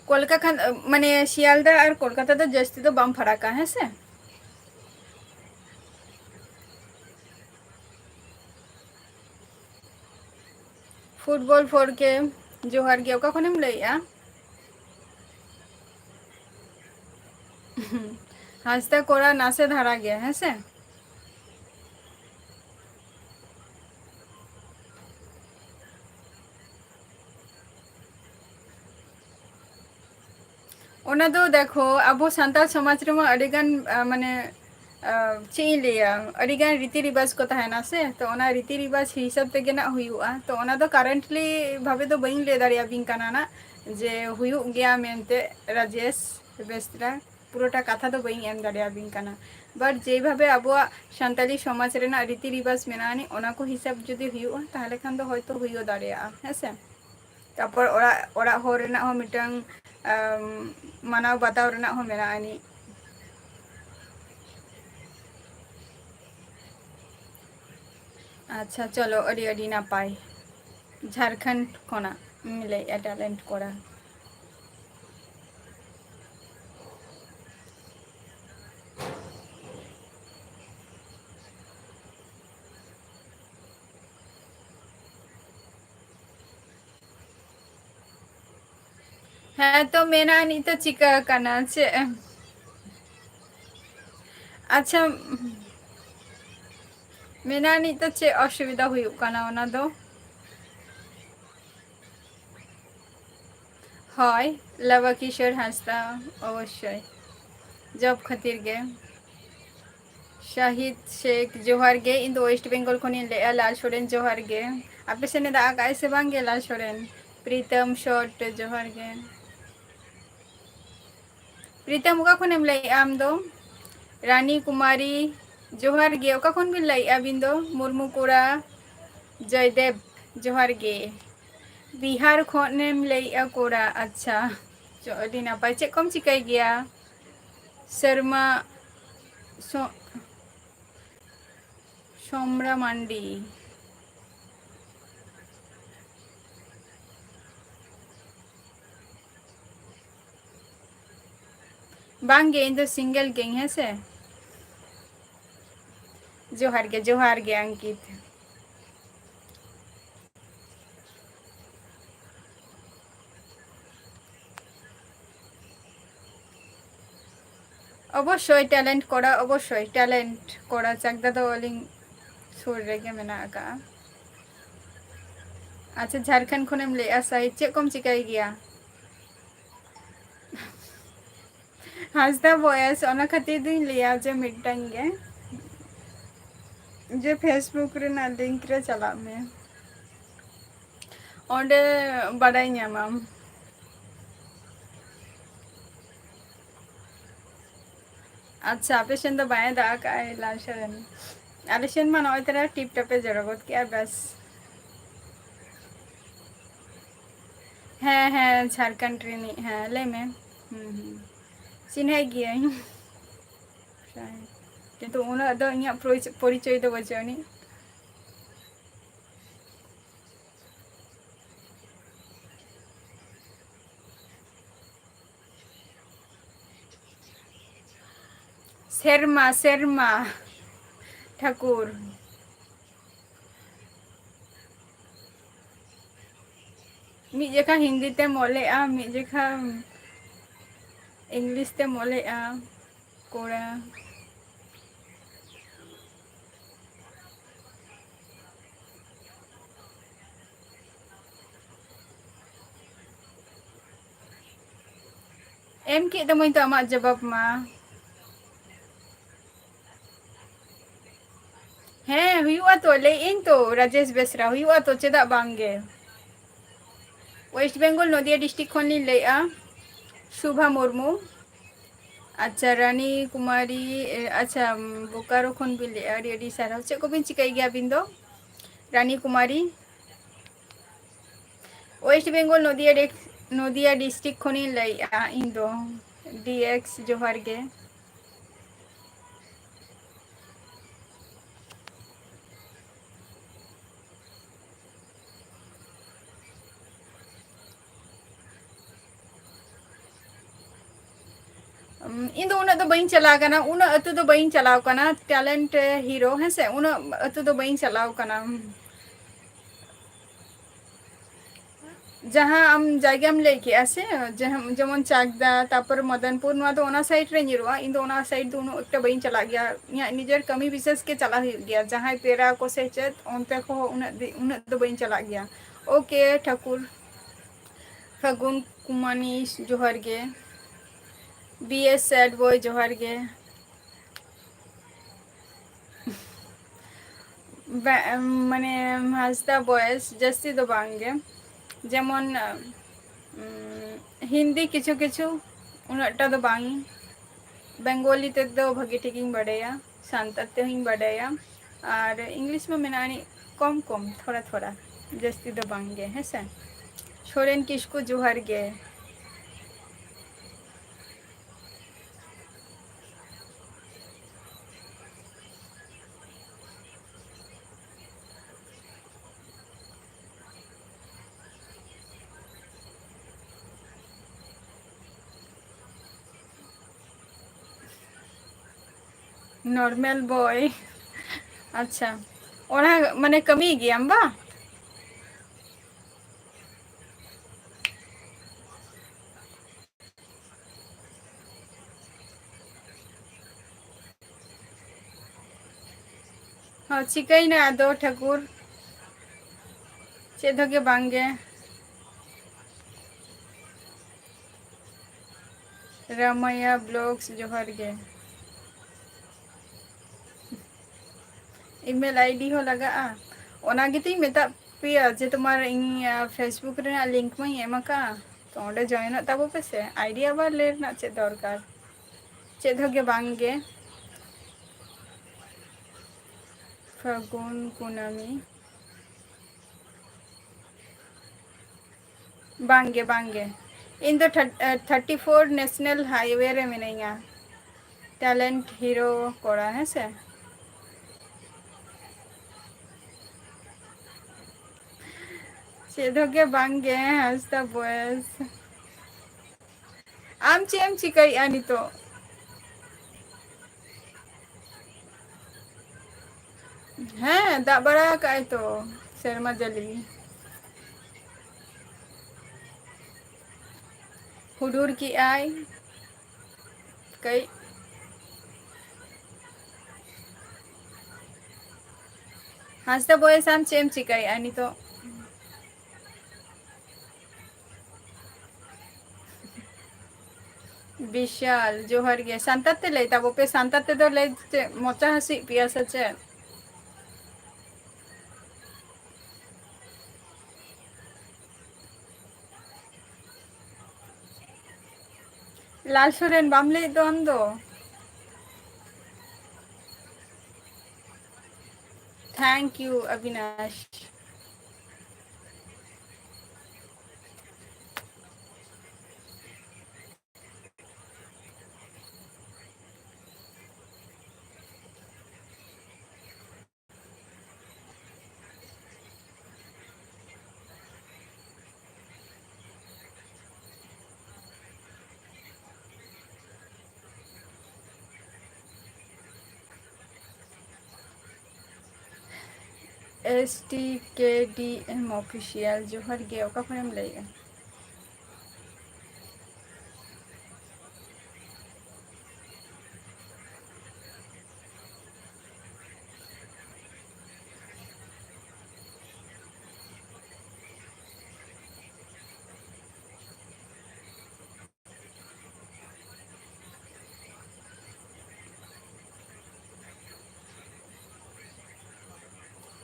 कोलकाता माने शियालदा और कोलकाता तो जस्ती तो बम फराका है से फुटबॉल फोर के जोहार गे का खनेम लैया हंसता कोड़ा नासे धरा गया है से ओना दो देखो अब सानताल समाज रे अडिगान माने ची लिया अडिगान रीति रिवाज को तहना से तो ओना रीति रिवाज हिसाब ते गेना हुआ तो ओना दो करेंटली भावे तो बइन ले दाड़िया बिन काना ना जे हुयु गया मेनते राजेश बेस्त्रा পুরোটা কথা তো বই এম দাড়িয়াবিন কানা বাট যেভাবে আবুয়া সান্তালি সমাজ রেনা রীতি রিবাজ মেনানি ওনা কো হিসাব যদি হুয়ুগᱼᱟ তাহলে খান দো হয়তো হুয়ো দাড়িয়াগᱼᱟ হেসে তারপর ওরা হর রেনা হো মিটাং মানাव বাতাव রেনা হো মেনানি আচ্ছা চলো আডি আডি নাপাই ঝাড়খণ্ড খনা মিলে ট্যালেন্ট করা হ্যাঁ তো মেনানি তো চিকা কানা আছে আচ্ছা মেনানি তো চে অসুবিধা হুয়ুগ কানা ওনা দো হয় লবা কিশোর হাসদা অবশ্যই জব খাতির গে শাহিদ শেখ জোহার গে इन वेस्ट बंगाल खनि लाल सोरेन जोहार गे आपे सेने दा आकाय से बांगे लाल सोरेन प्रीतम शॉर्ट जोहार गे प्रीतम ओका खनेम लाई आम दो रानी कुमारी जोहार गे ओका खन बिन लाई आबिन दो मुर्मू कोड़ा जयदेव जोहार गे बिहार खनेम लाई कोड़ा अच्छा जो अडी नापाय चे कम चिकाय गया शर्मा सोमरा मांडी बांगे इन दो सिंगल गेंग है से जोहार गे अंकित অবশ্যই ট্যালেন্ট করা অবশ্যই ট্যালেন্ট করা চাকদা তো অলিং সুর রেগে মেনা আকা আচ্ছা ঝাড়খণ্ড খনেম লে আসাই চে কম চিকাই গিয়া হাসদা বয়স অনা খাতির দিন লিয়া যে মিটাং গে যে ফেসবুক রে না লিংক রে চালা মে ওন্ডে বাড়াই ñamam अच्छा आपे सेन तो बाएं दा का लाल शरण आले सेन मा नय तरा टिप टपे जरगत के बस হ্যাঁ হ্যাঁ ঝাড়খণ্ড ট্রেনি হ্যাঁ লে মে চিনে গিয়ে কিন্তু ওনা দ ইয়া পরিচয় তো বচনি शर्मा शर्मा ठाकुर मी जेखा हिंदी ते मोले आ मी जेखा इंग्लिश ते मोले आ कोड़ा एम के तो मुई तो अमा जवाब मा ᱦᱮᱸ ᱦᱩᱭᱩᱜᱼᱟ ᱛᱚ ᱞᱟᱹᱭᱮᱜ ᱟᱹᱧ ᱛᱚ ᱨᱟᱡᱮᱥ ᱵᱮᱥᱨᱟ ᱦᱩᱭᱩᱜᱼᱟ ᱛᱚ ᱪᱮᱫᱟᱜ ᱵᱟᱝᱜᱮ ওয়েস্ট বেঙ্গল নদিয়া ডিস্ট্রিক্ট ᱠᱷᱚᱱ ᱞᱤᱧ ᱞᱟᱹᱭᱮᱜᱼᱟ শুভা মুর্মু अच्छा रानी कुमारी अच्छा बोकारो खन बिन लैया अड़ी अड़ी सारा चे को बिन चिकाई गया बिन दो रानी कुमारी वेस्ट बेंगल नदिया डिस्ट्रिक्ट खनि लैया इन दो डीएक्स जोहार गे इन दो उना तो बइन चला कना उना अतु तो बइन चलाव कना टैलेंट हीरो है से उना अतु तो बइन चलाव कना जहाँ आम जायगाम लेके आसे जेमन चाकदा तापर मदनपुर नुआ तो ओना साइड रे निरुआ इन दो ओना साइड दो उना एकटा बइन चला गया या निजर कमी विशेष के चला गया जहाँ पेरा को से चेत ओनते को उना तो बइन चला गया ओके ठाकुर फागुन कुमानी जोहार गे बीएस सैड बॉय जोहार गे माने हासदा बॉयस जस्ती तो बांगे जेमन हिंदी किछु किछु उनटा तो बांगी बेंगोली तेदो भागे ठिकिंग बाड़ाया, सान्ताल तेहिंग बाड़ाया और इंग्लिश में मेनानी कम कम थोड़ा थोड़ा जस्ती दो बांगे है से। छोरेन किसको जोहर गे। नॉर्मल बॉय अच्छा ओना माने कमी गयाम बा हाँ चिकई ना आदो ठाकुर चेद के बांगे रामैया ब्लॉग्स जोहर गे ईमेल आईडी हो लगा ओना गितिं मेता पिया जे तुम्हार इन फेसबुक रे लिंक में एम का तो ओंडे जॉइन ताबो पे से आईडी आबार ले ना चेद दरकार चेद के बांगे फागुन कुनामी बांगे बांगे इन दो 34 नेशनल हाईवे रे मिनाइया टैलेंट हीरो कोड़ा है से चेद के बांगे हस्ता बॉयस आम चेम चिकई आनी तो हैं दा बड़ा का तो शर्मा जली हुडूर की आई कई हंसता बोए साम चेम चिकाई आनी तो विशाल जोहर गे सांताते ले ताबो पे सांताते दो ले मोचा हसी पिया सचे लाल सुरेन बाम ले दो हम दो thank you Avinash STKDM official जोहर गे ओका खनेम लेगा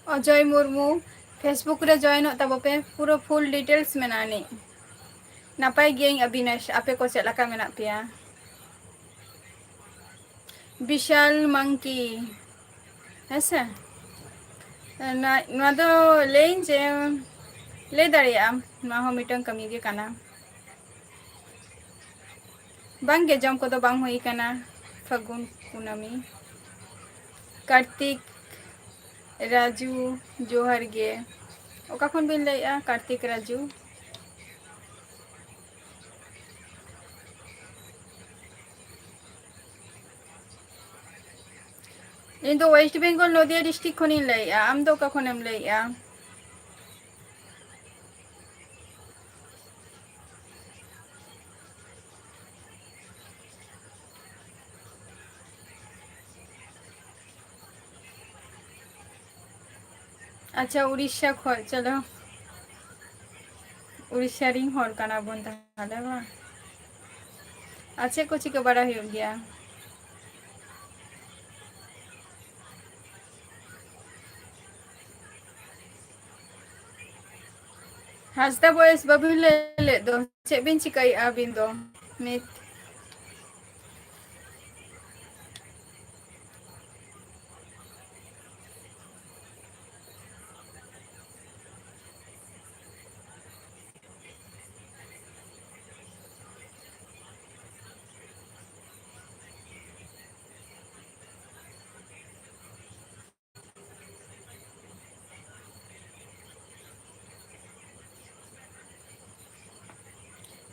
अजय मुर्मू फेसबुक रे जॉइन ताबो पे पूरा फुल डिटेल्स मेनानी नापाय गियिं अविनाश आपे को चेक लका मेना पिया विशाल मंकी ऐसे ना दो लेन जे ले दाड़िया ना हो मिटन कमी गे काना बांगे जम को तो बांग हुई काना फागुन कुनामी कार्तिक राजू जोहर गे ओका खन बिन लेया कार्तिक राजू इन तो वेस्ट बेंगल नदिया डिस्ट्रिक्ट खनिन लेया आम दो का खनेम लेया अच्छा उड़ीसा खो चलो उड़ीसा रिंग हर काना बन ताले बा अच्छे को चिका बड़ा हो गया हंसता बॉयस बाबू ले दो चेक बिन चिकाई आबिन दो मित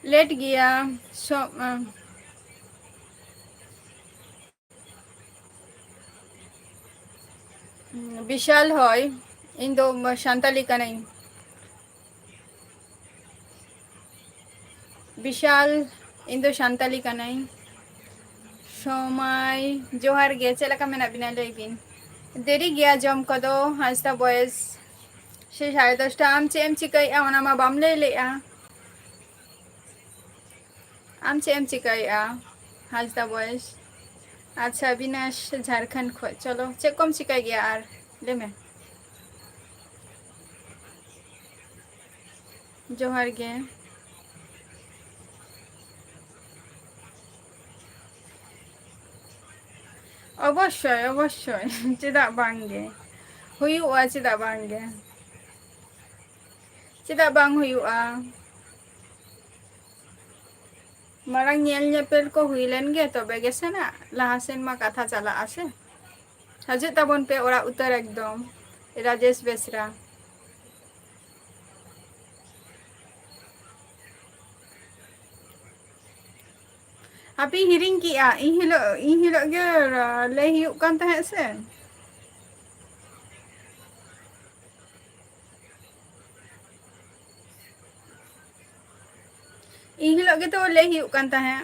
लेट गया सो विशाल होय इन दो शांताली कनाई विशाल इन दो शांताली कनाई समय जोहार गे चलका मेना बिना लेबिन देरी गया जम कदो हास्ता बॉयज से 10:30 आम चे एम चिकाइया ओना मा बाम ले लेआ आम चे एम चिकाइया हास्ता बॉयज अच्छा अविनाश झारखंड खो चलो चेक कम चिकाई गया आर ले में जोहार गे अवश्य अवश्य चेदा बांगे हुयुआ चेदा बांगे चेदा बांग हुयुआ मारांग नेल नेपेल को हुइलेन गे तबे गेसे ना लाहासेन मा कथा चला आसे हजे तबन पे ओरा उतर एकदम राजेश बेसरा अभी हिरिंग किया इन हिलो गे ले हुयुक कान तहे से इन हिलो गे तो ले हुयुक कान तहे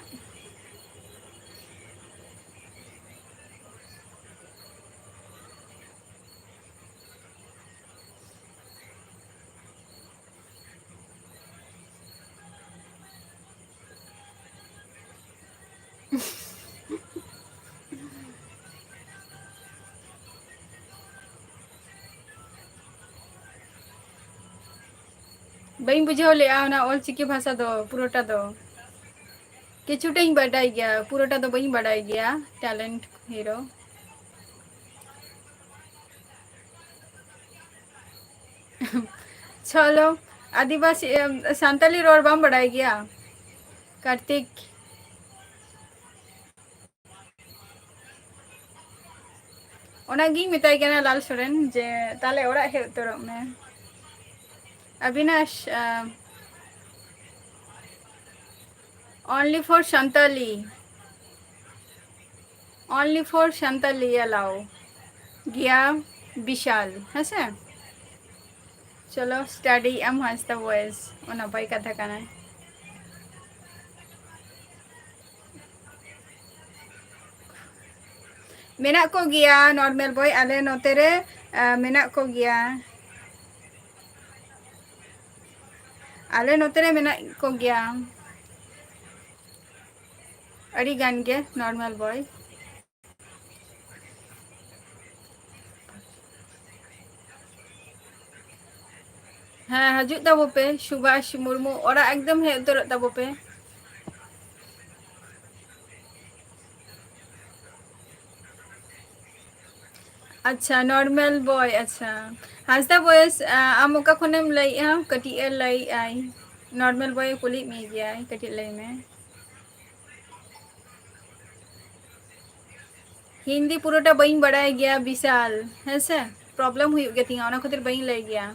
बई बुझाव ले आना ऑल चिकी भाषा दो पुरोटा दो किचुटें बडाई गया पुरोटा दो बई बडाई गया टैलेंट हीरो चलो आदिवासी सांताली रोड बाम बडाई गया कार्तिक ओनागी मिताई गना लाल सोरेन जे ताले ओरा हे उतरो में Avinash only for Shantali allow गया विशाल है से चलो स्टडी एम हंसता वॉइस ओना पाई कथा काना मेना को गया नॉर्मल बॉय आले नोतेरे मेना को गया आले नोतेरे मेना को गया अड़ी गान के नॉर्मल बॉय हाँ हजू तबो पे सुभाष मुर्मू और एकदम है उतर तबो पे अच्छा नॉर्मल बॉय अच्छा हासदा बॉयस आम ओका खनेम लई कटी ए लई आई नॉर्मल बॉय कुली में गया कटी लई में हिंदी पुरोटा बई बड़ाई गया विशाल है से प्रॉब्लम हुई गया तिंगा ओना खातिर बई लई गया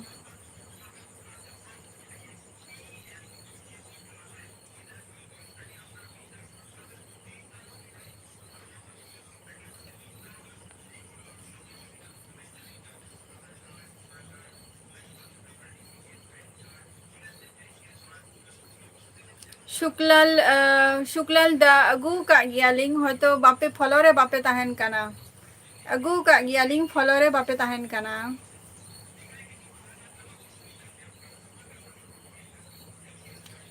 शुक्लाल दा अगू का गियालिंग होतो बापे फलोरे बापे ताहन काना अगू का गियालिंग फलोरे बापे ताहन काना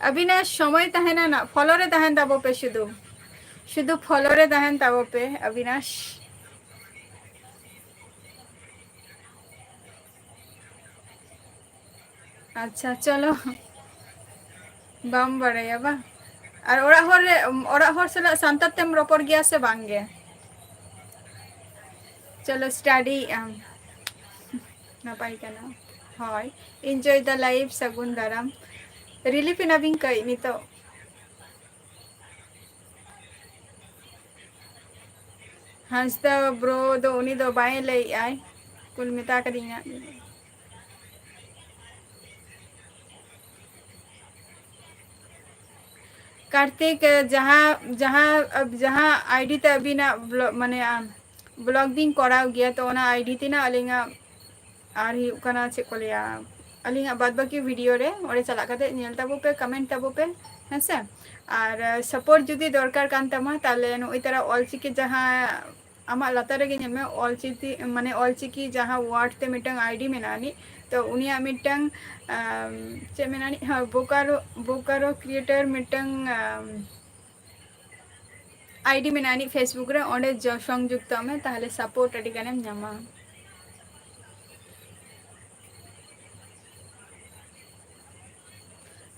अविनाश समय ताहना ना फलोरे ताहन ताबो पे शुद्ध फलोरे ताहन ताबो पे अविनाश अच्छा चलो बाम बड़ाया बा और ओरा हर सला सांतार तेम रोपड़ गया से बांगे चलो स्टडी नापाई काना हाय एंजॉय द लाइफ सगुन दाराम रिलीफ इन अबिंग कई नितो हांसदा ब्रो दो उनी दो बाएं ले आई कुल मिता कदिंगा कार्तिक जहाँ जहाँ जहाँ आईडी ते अबिना माने ब्लॉग बिन कराव गया तो ओना आईडी ते ना अलिंगा आर हुयुग कना चेक को लिया अलिंगा बाद बाकी वीडियो रे ओरे चला कते नेल ताबो पे कमेंट ताबो पे हेंसे और सपोर्ट जुदी दरकार कान तमा ताले नुई तरह ऑलचिकी जहाँ आमा लातार रे नेल में ऑलचिकी माने ऑलचिकी जहाँ वार्ड ते मिटंग आईडी मेनानी तो उनिया मिटंग चे मेनानी हाँ Bokaro Bokaro creator meeting ID मेनानी फेसबुक रे ओंडे संयुक्त में ताहले सपोर्ट अडी गानेम न्यामा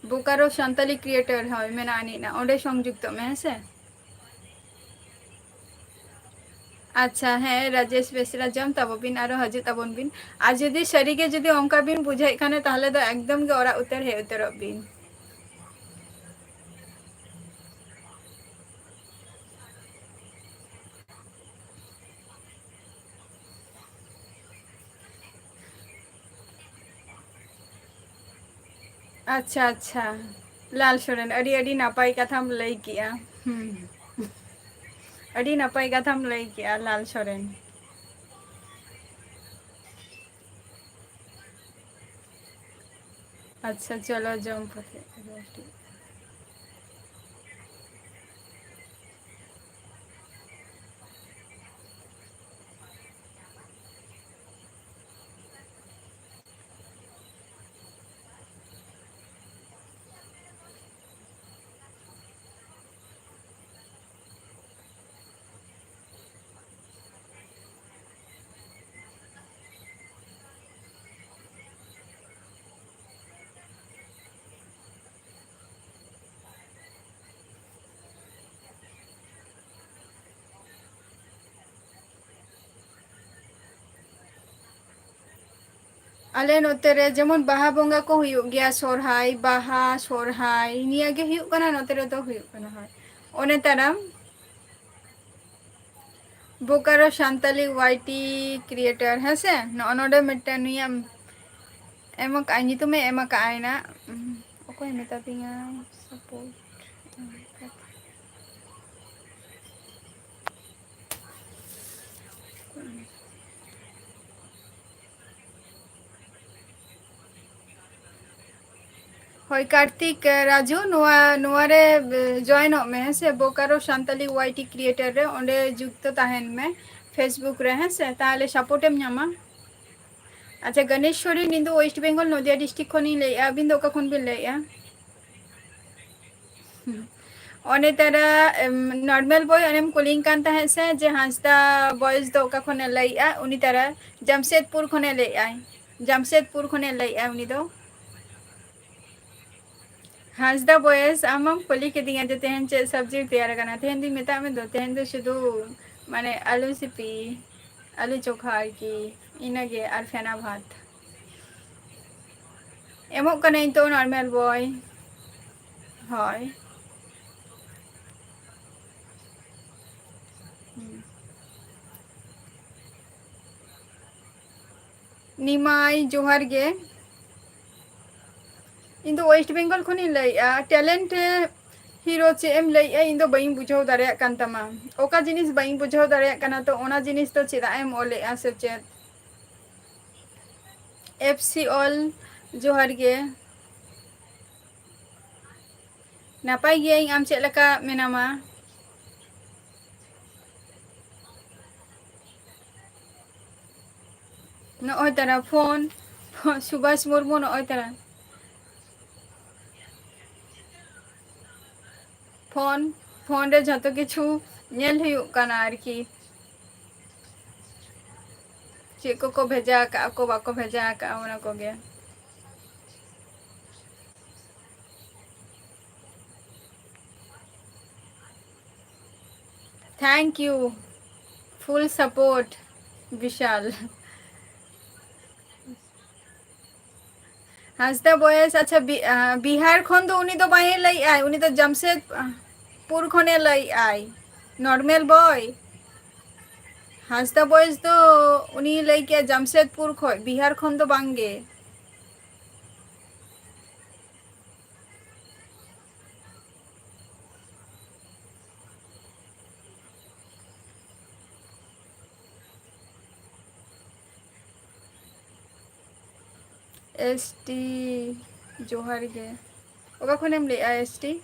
बोकारो शांताली क्रिएटर हाँ मेनानी ना ओंडे संयुक्त में हेसे अच्छा है राजेश बेसरा जम तब बिन आरो हजू तबन बिन आ जुदी सरीगे जुदी ओंका बिन बुझाई खाने ताहले दो एकदम गे ओरा उतर हे उतर बिन अच्छा अच्छा लाल सोरेन अडी अडी नापाई कथाम लई किया अडी नापाई कथाम लई किया लाल सोरेन अच्छा चलो जम पते आले नोते रे जेमन बाहा बोंगा को हुयुग गया सोरहाई बाहा सोरहाई निया गे हुयुग कना नोते रे तो हुयुग कना हाय ओने तरम बोकारो शांताली वाईटी क्रिएटर है से नोडे मिटन निया एमक आनी तो मैं एमक आयना ओको मेता पिंगा सपोर्ट होय कार्तिक राजू नुआरे जॉइन में से बोकारो शांताली वाईटी क्रिएटर रे ओंडे जुक्त ताहेन में फेसबुक रे है से ताले सपोर्टेम न्यामा अच्छा गणेश्वरी निंदु वेस्ट बेंगल नदिया डिस्ट्रिक्ट खनि ले अबिन दोका खन बिन ले ओने तारा नॉर्मल बॉय अनेम कुलिंग कान ताहे से जे हांसदा बॉयज दोका खने लइआ उनी तारा जमशेदपुर खने लइआ जमशेदपुर खने लइआ उनी दो हांसदा बॉयज आमम कुली के दिया जे तेहन चे सब्जी तैयार करना तेहन दी मेता में दो तेहन दो शुधु माने आलू सिपी आलू चोखा की इनगे आर फेना भात एमोक कने तो नॉर्मल बॉय हाय निमाई जोहार गे इन दो वेस्ट बेंगल खनि लइआ टैलेंट हीरो चे एम लइआ इन दो बई बुझाव दारेया कान तमा ओका जिनिस बई बुझाव दारेया काना तो ओना जिनिस तो चेदा एम ओलेआ से चे एफसी ऑल जोहार गे नापाई गे आम चे लका मेनामा नोय तारा फोन सुभाष मुर्मू नोय तारा फोन फोन रे जतो किछु नेल हुयुग काना आरकी चेक को भेजा का को बाको भेजा का ओना को गे thank you full support Vishal Hansda boys अच्छा बिहार खन तो उनी तो बाहे लई आय उनी तो जमशेदपुर खने लई आय नॉर्मल बॉय हांसदा बॉयस तो उनी लई के जमशेदपुर खय बिहार खन तो बांगे ST जोहार गे ओका खनेम लेआ ST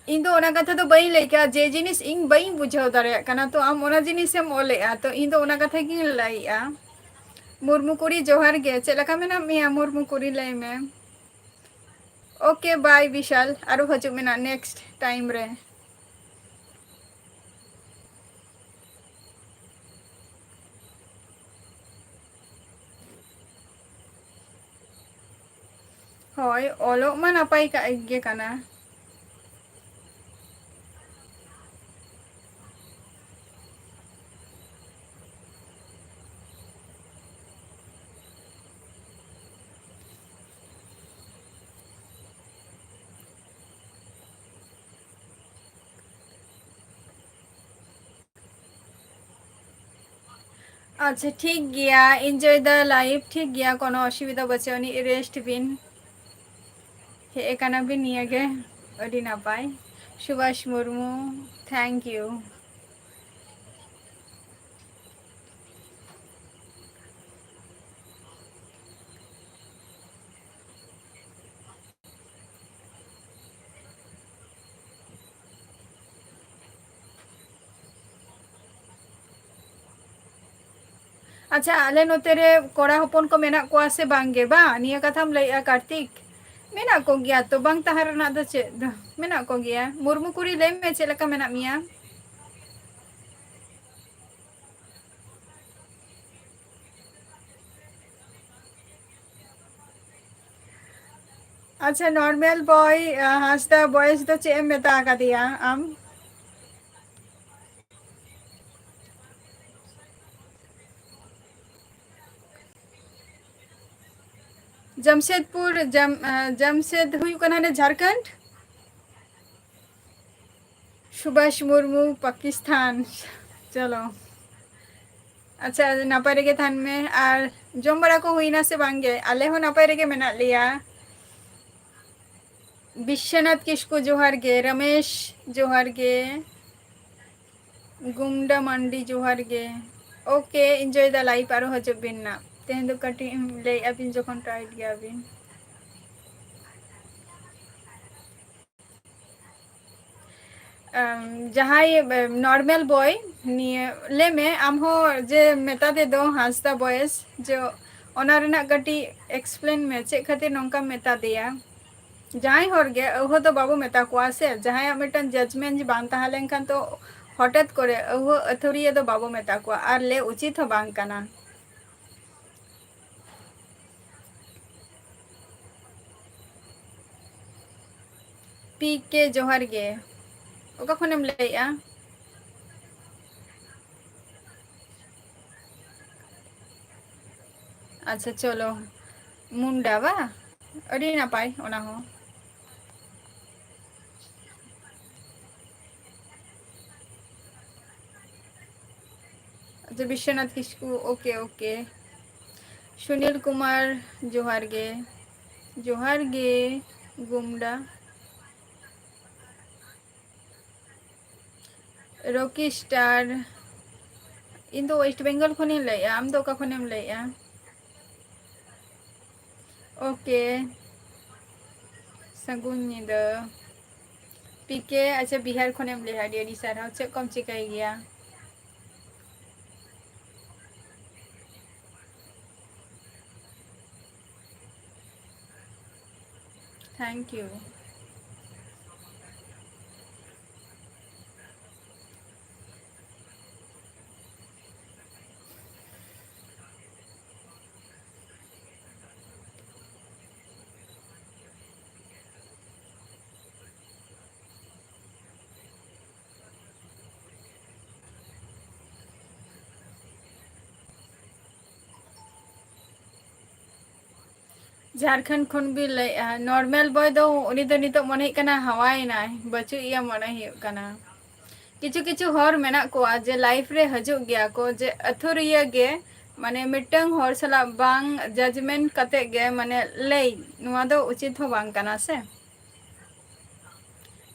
इन दो ओना कथा तो बई लेका जे जिनिस इन बई बुझाव दारे कना तो आम ओना जिनिस एम ओलेआ तो इन दो ओना कथा गी लाइआ मुर्मू कुड़ी जोहार गे चेद लका मेना मिया मुर्मू कुड़ी लय में ओके बाय विशाल आरो हजू मेना नेक्स्ट टाइम रे होय ओलोग मा नापाय का गे कना अच्छा ठीक गया एंजॉय द लाइफ ठीक गया कोनो असुविधा बचेनी रेस्ट बिन हे कना बिन निया गे अडी नापाय सुभाष मुर्मू थैंक यू अच्छा आले नोते रे कोड़ा हपन को मेना को से बांगे बा निया कथाम लइया कार्तिक मेना को गया तो बांग तहारना द चे मेना को गया मुर्मू कुड़ी ले में चे लका मेना मिया अच्छा normal boy Hansda boys the चे मेता का दिया आम जमशेदपुर जमशेद हुई कना ने झारखंड सुभाष मुर्मू पाकिस्तान चलो अच्छा नापाय रेगे थान में और जम बड़ा को हुई ना से बांगे आले हो नापाय रेगे मेना लिया विश्वनाथ किसको जोहार गे रमेश जोहार गे गुमडा मंडी जोहार गे ओके एंजॉय द लाइफ आरो हजब बिन ना तेन दो कटी ले अबिन जखन टाइट गया बिन जहाँ नॉर्मल बॉय ले में आम हो जे मेता दे दो हासदा बॉयस जो ओना रेना कटी एक्सप्लेन में चे खातिर नोंका मेता दिया जहां होर गे ओहो तो बाबू मेता को से जहां मिटन जजमेंट बांग तहा लेनखान तो हठात करे ओहो अथोरिया तो बाबू मेता को आर ले उचित हो बांग कना पीके जोहार गे ओका खनेम लेया अच्छा चलो मुंडा बा अड़ी ना पाई ओना हो अच्छा विश्वनाथ किसको ओके ओके सुनील कुमार जोहार गे गुमडा रॉकी स्टार इन दो वेस्ट बेंगल खने लैया आम दो का खनेम लैया ओके सगुन निदा पीके अच्छा बिहार खनेम ले हाडी अडी सारा चे कम चिकाई गया थैंक यू झारखंड खन भी नॉर्मल बॉय दो उनी दो नितो मने कना हवाई ना बचु इया मने हियो कना किछु किछु हर मेना को जे लाइफ रे हजू गया को जे अथुरिया गे ᱢᱟᱱᱮ ᱢᱤᱫᱴᱟᱝ ᱦᱚᱲ ᱥᱟᱞᱟᱜ ᱵᱟᱝ ᱡᱟᱡᱽᱢᱮᱱᱴ ᱠᱟᱛᱮᱜ ᱜᱮ ᱢᱟᱱᱮ ᱞᱟᱹᱭ ᱱᱚᱣᱟ ᱫᱚ ᱩᱪᱤᱛ ᱦᱚᱸ ᱵᱟᱝ ᱠᱟᱱᱟ ᱥᱮ᱾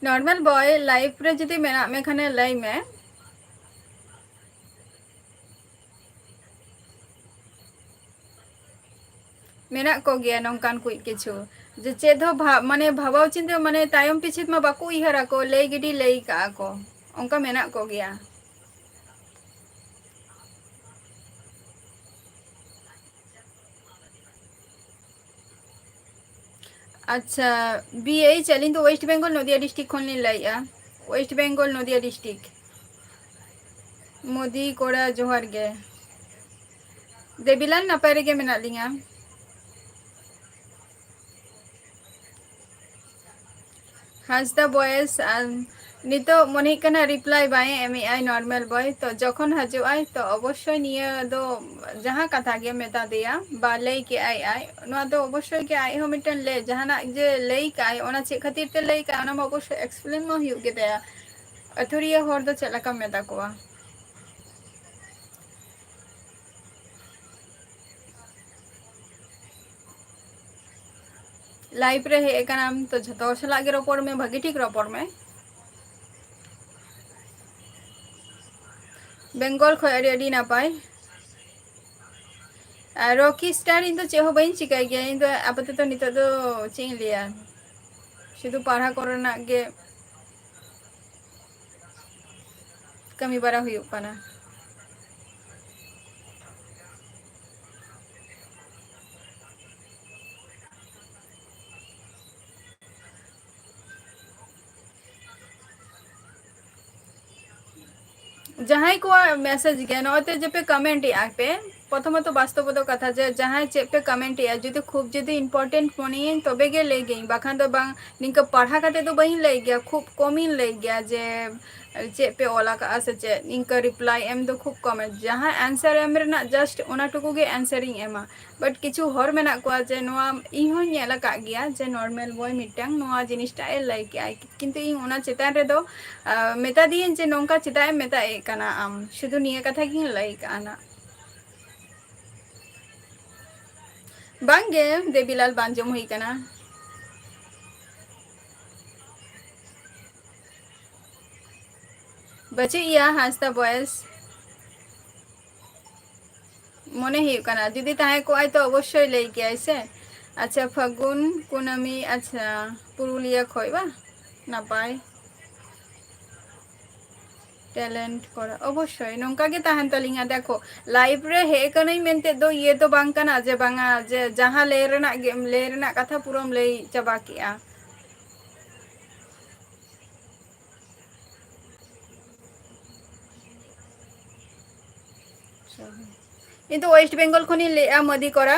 ᱱᱚᱨᱢᱟᱞ ᱵᱚᱭ ᱞᱟᱭᱤᱯᱷ ᱨᱮ ᱡᱩᱫᱤ ᱢᱮᱱᱟᱜ ᱢᱮ ᱠᱷᱟᱱᱮ ᱞᱟᱹᱭ ᱢᱮ᱾ ᱢᱮᱱᱟᱜ ᱠᱚᱜᱮᱭᱟ ᱱᱚᱝᱠᱟᱱ ᱠᱩᱡ ᱠᱤᱪᱷᱩ ᱡᱮ ᱪᱮᱫ ᱦᱚᱸ ᱢᱟᱱᱮ ᱵᱷᱟᱵᱟᱣ ᱪᱤᱱᱛᱟᱹ ᱢᱟᱱᱮ ᱛᱟᱭᱚᱢ ᱯᱤᱪᱷᱤᱛ ᱢᱟ ᱵᱟᱠᱚ ᱩᱭᱦᱟᱹᱨᱟᱠᱚ ᱞᱟᱹᱭ ᱜᱤᱰᱤ ᱞᱟᱹᱭ ᱠᱟᱜᱼᱟ ᱠᱚ, ᱚᱱᱠᱟ ᱢᱮᱱᱟᱜ ᱠᱚᱜᱮᱭᱟ᱾ ᱟᱪᱪᱷᱟ BH ᱟᱹᱞᱤᱧ ᱫᱚ ᱳᱭᱮᱥᱴ ᱵᱮᱝᱜᱚᱞ ᱱᱚᱫᱤᱭᱟ ᱰᱤᱥᱴᱤᱠ ᱠᱷᱚᱱᱞᱤᱧ ᱞᱟᱹᱭᱮᱜᱼᱟ᱾ ᱳᱭᱮᱥᱴ ᱵᱮᱝᱜᱚᱞ ᱱᱚᱫᱤᱭᱟ ᱰᱤᱥᱴᱤᱠ᱾ ᱢᱳᱫᱤ ᱠᱚᱲᱟ ᱡᱚᱦᱟᱨ ᱜᱮ᱾ ᱫᱮᱵᱤᱞᱟᱞ ᱱᱟᱯᱟᱭ ᱨᱮᱜᱮ ᱢᱮᱱᱟᱜ ᱞᱤᱧᱟᱹ᱾ ᱦᱟᱸᱥᱫᱟ ᱵᱚᱭᱮᱥ ᱱᱤᱛᱚᱜ ᱢᱚᱱᱮ ᱦᱩᱭᱩᱜ ᱠᱟᱱᱟ ᱨᱤᱯᱞᱟᱭ ᱵᱟᱭ ᱮᱢᱮᱜᱼᱟᱭ ᱱᱚᱨᱢᱟᱞ ᱵᱚᱭ, ᱛᱚ ᱡᱚᱠᱷᱚᱱ ᱦᱤᱡᱩᱜ ᱟᱭ ᱛᱚ ᱚᱵᱚᱥᱥᱳᱭ ᱱᱤᱭᱟᱹ ᱫᱚ ᱡᱟᱦᱟᱸ ᱠᱟᱛᱷᱟ ᱜᱮ ᱢᱮᱛᱟ ᱫᱮᱭᱟ ᱵᱟ ᱞᱟᱹᱭ ᱠᱮᱜᱼᱟᱭ ᱟᱡ ᱱᱚᱣᱟ ᱫᱚ ᱚᱵᱚᱥᱥᱳᱭ ᱜᱮ ᱟᱡ ᱦᱚᱸ ᱢᱤᱫᱴᱮᱱ ᱞᱟᱹᱭ ᱡᱟᱦᱟᱱᱟᱜ ᱡᱮ ᱞᱟᱹᱭ ᱠᱟᱜᱼᱟᱭ ᱚᱱᱟ ᱪᱮᱫ ᱠᱷᱟᱹᱛᱤᱨ ᱛᱮ ᱞᱟᱹᱭ ᱠᱟᱜᱼᱟ ᱚᱱᱟ ᱢᱟ ᱚᱵᱚᱥᱥᱳᱭ ᱮᱠᱥᱯᱞᱮᱱ ᱢᱟ ᱦᱩᱭᱩᱜ ᱜᱮᱛᱟᱭᱟ᱾ ᱟᱹᱛᱷᱩᱲᱤᱭᱟᱹ ᱦᱚᱲ ᱫᱚ ᱪᱮᱫ ᱞᱮᱠᱟᱢ ᱢᱮᱛᱟ ᱠᱚᱣᱟ᱾ ᱞᱟᱭᱤᱯ ᱨᱮ ᱦᱮᱡ ᱟᱠᱟᱱᱟᱢ ᱛᱚ ᱡᱷᱚᱛᱚ ᱦᱚᱲ ᱥᱟᱞᱟᱜ ᱜᱮ ᱨᱚᱯᱚᱲ ᱢᱮ, ᱵᱷᱟᱹᱜᱤ ᱴᱷᱤᱠ ᱨᱚᱯᱚᱲ ᱢᱮ᱾ ᱵᱮᱝᱜᱚᱞ ᱠᱷᱚᱡ ᱟᱹᱰᱤ ᱟᱹᱰᱤ ᱱᱟᱯᱟᱭ᱾ ᱨᱚᱠᱤ ᱥᱴᱟᱨ ᱤᱧ ᱫᱚ ᱪᱮᱫ ᱦᱚᱸ ᱵᱟᱹᱧ ᱪᱤᱠᱟᱹᱭ ᱜᱮᱭᱟ, ᱤᱧ ᱫᱚ ᱟᱯᱟᱛᱚᱛᱚ ᱱᱤᱛᱚᱜ ᱫᱚ ᱪᱮᱫ ᱤᱧ ᱞᱟᱹᱭᱟ ᱥᱩᱫᱷᱩ ᱯᱟᱲᱦᱟᱣ ᱠᱚᱨᱮᱱᱟᱜ ᱜᱮ ᱠᱟᱹᱢᱤ ᱵᱟᱲᱟ ᱦᱩᱭᱩᱜ ᱠᱟᱱᱟ᱾ ᱡᱟᱦᱟᱸᱭ ᱠᱚᱣᱟᱜ ᱢᱮᱥᱮᱡ ᱜᱮ ᱱᱚᱜᱼᱚᱭ ᱛᱚ ᱡᱮᱯᱮ ᱠᱚᱢᱮᱱᱴ ᱮᱜᱼᱟ ᱯᱮ ᱯᱨᱚᱛᱷᱚᱢᱚᱛᱚ ᱵᱟᱥᱛᱚᱵᱚᱛᱚ ᱠᱟᱛᱷᱟ ᱡᱮ ᱡᱟᱦᱟᱸᱭ ᱪᱮᱫ ᱯᱮ ᱠᱚᱢᱮᱱᱴ ᱮᱜᱼᱟ ᱡᱩᱫᱤ ᱠᱷᱩᱵ ᱡᱩᱫᱤ ᱤᱢᱯᱚᱨᱴᱮᱱᱴ ᱢᱚᱱᱮᱭᱟᱹᱧ ᱛᱚᱵᱮ ᱜᱮ ᱞᱟᱹᱭ ᱜᱤᱭᱟᱹᱧ, ᱵᱟᱠᱷᱟᱱ ᱫᱚ ᱵᱟᱝ ᱱᱤᱝᱠᱟᱹ ᱯᱟᱲᱦᱟᱣ ᱠᱟᱛᱮᱫ ᱫᱚ ᱵᱟᱹᱧ ᱞᱟᱹᱭ ᱜᱮᱭᱟ, ᱠᱷᱩᱵ ᱠᱚᱢ ᱤᱧ ᱞᱟᱹᱭ ᱜᱮᱭᱟ ᱡᱮ ᱪᱮᱫ ᱯᱮ ᱚᱞ ᱟᱠᱟᱜᱼᱟ ᱥᱮ ᱪᱮᱫ ᱤᱱᱠᱟᱹ ᱨᱤᱯᱞᱟᱭ ᱮᱢ ᱫᱚ ᱠᱷᱩᱵ ᱠᱚᱢ ᱡᱟᱦᱟᱸ ᱮᱱᱥᱟᱨ ᱮᱢ ᱨᱮᱱᱟᱜ ᱡᱟᱥᱴ ᱚᱱᱟ ᱴᱩᱠᱩ ᱜᱮ ᱮᱱᱥᱟᱨ ᱤᱧ ᱮᱢᱟ᱾ ᱵᱟᱴ ᱠᱤᱪᱷᱩ ᱦᱚᱲ ᱢᱮᱱᱟᱜ ᱠᱚᱣᱟ ᱡᱮ ᱱᱚᱣᱟ ᱤᱧ ᱦᱚᱧ ᱧᱮᱞ ᱟᱠᱟᱫ ᱜᱮᱭᱟ ᱡᱮ ᱱᱚᱨᱢᱟᱞ ᱵᱚᱭ ᱢᱤᱫᱴᱟᱝ ᱱᱚᱣᱟ ᱡᱤᱱᱤᱥᱴᱟᱜ ᱮ ᱞᱟᱹᱭ ᱠᱮᱜᱼᱟᱭ ᱠᱤᱱᱛᱩ ᱤᱧ ᱚᱱᱟ ᱪᱮᱛᱟᱱ ᱨᱮᱫᱚ ᱢᱮᱛᱟ ᱫᱤᱭᱟᱹᱧ ᱡᱮ ᱱᱚᱝᱠᱟ ᱪᱮᱫᱟᱜ ᱮᱢ ᱢᱮᱛᱟᱭ ᱠᱟᱱᱟ ᱟᱢ ᱥᱩᱫᱷᱩ ᱱᱤᱭᱟᱹ ᱠᱟᱛᱷᱟ ᱜᱤᱧ ᱞᱟᱹᱭ ᱠᱟᱜᱼᱟ ᱱᱟ᱾ ᱵᱟᱝᱜᱮ ᱫᱮᱵᱤᱞᱟᱞ ᱵᱟᱝ ᱡᱚᱢ ᱦᱩᱭ ᱠᱟᱱᱟ᱾ ᱵᱟᱹᱪᱩᱜ ᱜᱮᱭᱟ ᱦᱟᱸᱥᱫᱟ ᱵᱚᱭᱮᱥ ᱢᱚᱱᱮ ᱦᱩᱭᱩᱜ ᱠᱟᱱᱟ ᱡᱩᱫᱤ ᱛᱟᱦᱮᱸ ᱠᱚᱜᱼᱟᱭ ᱛᱚ ᱚᱵᱚᱥᱥᱳᱭ ᱞᱟᱹᱭ ᱠᱮᱭᱟᱭ ᱥᱮ᱾ ᱟᱪᱪᱷᱟ ᱯᱷᱟᱹᱜᱩᱱ ᱠᱩᱱᱟᱹᱢᱤ ᱟᱪᱪᱷᱟ ᱯᱩᱨᱩᱞᱤᱭᱟᱹ ᱠᱷᱚᱡ ᱵᱟᱝ ᱱᱟᱯᱟᱭ ᱴᱮᱞᱮᱱᱴ ᱠᱚᱨᱟ ᱚᱵᱚᱥᱥᱳᱭ ᱱᱚᱝᱠᱟ ᱜᱮ ᱛᱟᱦᱮᱱ ᱛᱟᱹᱞᱤᱧᱟ ᱫᱮᱠᱷᱚ ᱞᱟᱭᱤᱯᱷ ᱨᱮ ᱦᱮᱡ ᱠᱟᱹᱱᱟᱹᱧ ᱢᱮᱱᱛᱮ ᱫᱚ ᱤᱭᱟᱹ ᱫᱚ ᱵᱟᱝ ᱠᱟᱱᱟ ᱡᱮ ᱵᱟᱝᱟ ᱡᱮ ᱡᱟᱦᱟᱸ ᱞᱟᱹᱭ ᱨᱮᱱᱟᱜ ᱜᱮ ᱞᱟᱹᱭ ᱨᱮᱱᱟᱜ ᱠᱟᱛᱷᱟ ᱯᱩᱨᱟᱹᱢ ᱞᱟᱹᱭ ᱪᱟᱵᱟ ᱠᱮᱜᱼᱟ᱾ ᱤᱧ ᱫᱚ ᱳᱭᱮᱥᱴ ᱵᱮᱝᱜᱚᱞ ᱠᱷᱚᱱᱤᱧ ᱞᱟᱹᱭᱮᱜᱼᱟ ᱢᱟᱫᱤ ᱠᱚᱨᱟ᱾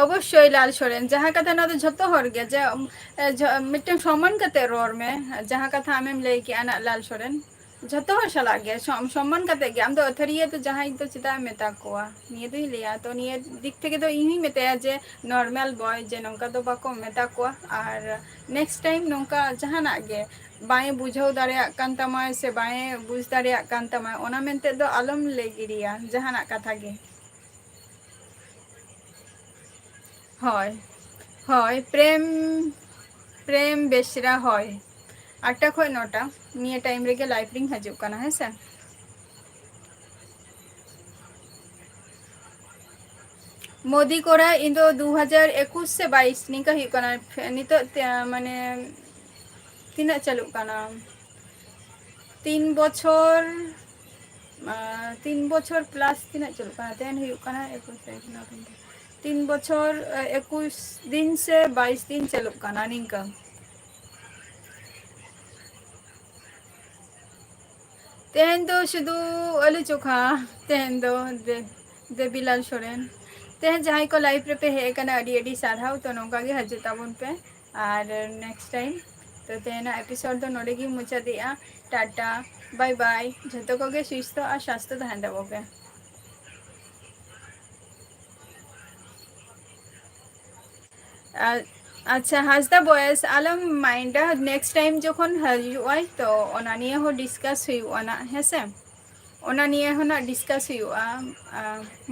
ᱚᱵᱚᱥᱥᱳᱭ ᱞᱟᱞ ᱥᱚᱨᱮᱱ ᱡᱟᱦᱟᱸ ᱠᱟᱛᱷᱟ ᱱᱚᱣᱟ ᱫᱚ ᱡᱷᱚᱛᱚ ᱦᱚᱲ ᱜᱮ ᱡᱮ ᱢᱤᱫᱴᱮᱱ ᱥᱚᱢᱢᱟᱱ ᱠᱟᱛᱮᱜ ᱨᱚᱲ ᱢᱮ ᱡᱟᱦᱟᱸ ᱠᱟᱛᱷᱟ ᱟᱢᱮᱢ ᱞᱟᱹᱭ ᱠᱮᱜᱼᱟ ᱱᱟᱜ ᱞᱟᱞ ᱥᱚᱨᱮᱱ ᱡᱷᱚᱛᱚ ᱦᱚᱲ ᱥᱟᱞᱟᱜ ᱜᱮ ᱥᱚᱢᱢᱟᱱ ᱠᱟᱛᱮᱜ ᱜᱮ ᱟᱢ ᱫᱚ ᱟᱹᱛᱷᱟᱹᱲᱤᱭᱟᱹ ᱫᱚ ᱡᱟᱦᱟᱸᱭ ᱫᱚ ᱪᱮᱫᱟᱜ ᱮᱢ ᱢᱮᱛᱟ ᱠᱚᱣᱟ᱾ ᱱᱤᱭᱟᱹ ᱫᱩᱧ ᱞᱟᱹᱭᱟ ᱛᱚ ᱱᱤᱭᱟᱹ ᱫᱤᱠ ᱛᱷᱮᱠᱮ ᱫᱚ ᱤᱧ ᱦᱚᱧ ᱢᱮᱛᱟᱭᱟ ᱡᱮ ᱱᱚᱨᱢᱟᱞ ᱵᱚᱭ ᱡᱮ ᱱᱚᱝᱠᱟ ᱫᱚ ᱵᱟᱠᱚ ᱢᱮᱛᱟ ᱠᱚᱣᱟ ᱟᱨ ᱱᱮᱠᱥᱴ ᱴᱟᱭᱤᱢ ᱱᱚᱝᱠᱟ ᱡᱟᱦᱟᱱᱟᱜ ᱜᱮ ᱵᱟᱭ ᱵᱩᱡᱷᱟᱹᱣ ᱫᱟᱲᱮᱭᱟᱜ ᱠᱟᱱ ᱛᱟᱢᱟ ᱥᱮ ᱵᱟᱭ ᱵᱩᱡ ᱫᱟᱲᱮᱭᱟᱜ ᱠᱟᱱ ᱛᱟᱢᱟ ᱚᱱᱟ ᱢᱮᱱᱛᱮ ᱫᱚ ᱟᱞᱚᱢ ᱞᱟᱹᱭ ᱜᱤᱰᱤᱭᱟ ᱡᱟᱦᱟᱱᱟᱜ ᱠᱟᱛᱷᱟ ᱜᱮ᱾ ᱦᱳᱭ ᱦᱳᱭ ᱯᱨᱮᱢ ᱵᱮᱥᱨᱟ ᱦᱳᱭ 8ᱴᱟ ᱠᱷᱚᱡ 9ᱴᱟ ᱱᱤᱭᱟᱹ ᱴᱟᱭᱤᱢ ᱨᱮᱜᱮ ᱞᱟᱭᱤᱵᱽ ᱨᱤᱧ ᱦᱤᱡᱩᱜ ᱠᱟᱱᱟ ᱦᱮᱸᱥᱮ᱾ ᱢᱳᱫᱤ ᱠᱚᱲᱟ ᱤᱧ ᱫᱚ 2021 ᱥᱮ 22 ᱱᱤᱝᱠᱟ ᱦᱩᱭᱩᱜ ᱠᱟᱱᱟ ᱱᱤᱛᱚᱜ ᱢᱟᱱᱮ ᱛᱤᱱᱟᱹᱜ ᱪᱟᱹᱞᱩᱜ ᱠᱟᱱᱟ 3 ᱵᱚᱪᱷᱚᱨ 3 ᱵᱚᱪᱷᱚᱨ ᱯᱞᱟᱥ ᱛᱤᱱᱟᱹᱜ ᱪᱟᱞᱩᱜ ᱠᱟᱱᱟ ᱛᱮᱦᱮᱧ ᱦᱩᱭᱩᱜ ᱠᱟᱱᱟ 3 ᱵᱚᱪᱷᱚᱨ 21 ᱫᱤᱱ ᱥᱮ 22 ᱫᱤᱱ ᱪᱟᱹᱞᱩᱜ ᱠᱟᱱᱟ ᱱᱤᱝᱠᱟᱹ᱾ ᱛᱮᱦᱮᱧ ᱫᱚ ᱥᱩᱫᱷᱩ ᱟᱹᱞᱩ ᱪᱳᱠᱷᱟ ᱛᱮᱦᱮᱧ ᱫᱚ ᱫᱮᱵᱤᱞᱟᱞ ᱥᱚᱨᱮᱱ ᱛᱮᱦᱮᱧ ᱡᱟᱦᱟᱸᱭ ᱠᱚ ᱞᱟᱭᱤᱯᱷ ᱨᱮᱯᱮ ᱦᱮᱡ ᱟᱠᱟᱱᱟ ᱟᱹᱰᱤ ᱟᱹᱰᱤ ᱥᱟᱨᱦᱟᱣ ᱛᱚ ᱱᱚᱝᱠᱟ ᱜᱮ ᱦᱤᱡᱩᱜ ᱛᱟᱵᱚᱱ ᱯᱮ ᱟᱨ ᱱᱮᱠᱥᱴ ᱴᱟᱭᱤᱢ ᱛᱚ ᱛᱮᱦᱮᱧᱟᱜ ᱮᱯᱤᱥᱳᱰ ᱫᱚ ᱱᱚᱰᱮ ᱜᱤᱧ ᱢᱩᱪᱟᱹᱫᱮᱜᱼᱟ ᱴᱟᱴᱟ ᱵᱟᱭ ᱵᱟᱭ ᱡᱷᱚᱛᱚ ᱠᱚᱜᱮ ᱥᱩᱥᱛᱷᱚ ᱟᱨ ᱥᱟᱥᱛᱷᱚ ᱛᱟᱦᱮᱱ ᱛᱟᱵᱚ ᱯᱮ᱾ ᱟᱪᱪᱷᱟ ᱦᱟᱸᱥᱫᱟ ᱵᱚᱭᱮᱥ ᱟᱞᱚᱢ ᱢᱟᱭᱤᱱᱰᱟ ᱱᱮᱠᱥᱴ ᱴᱟᱭᱤᱢ ᱡᱚᱠᱷᱚᱱ ᱦᱤᱡᱩᱜ ᱟᱭ ᱛᱚ ᱚᱱᱟ ᱱᱤᱭᱮ ᱦᱚᱸ ᱰᱤᱥᱠᱟᱥ ᱦᱩᱭᱩᱜᱼᱟ ᱱᱟᱜ ᱦᱮᱸᱥᱮ᱾ ᱚᱱᱟ ᱱᱤᱭᱮ ᱦᱚᱸ ᱰᱤᱥᱠᱟᱥ ᱦᱩᱭᱩᱜᱼᱟ,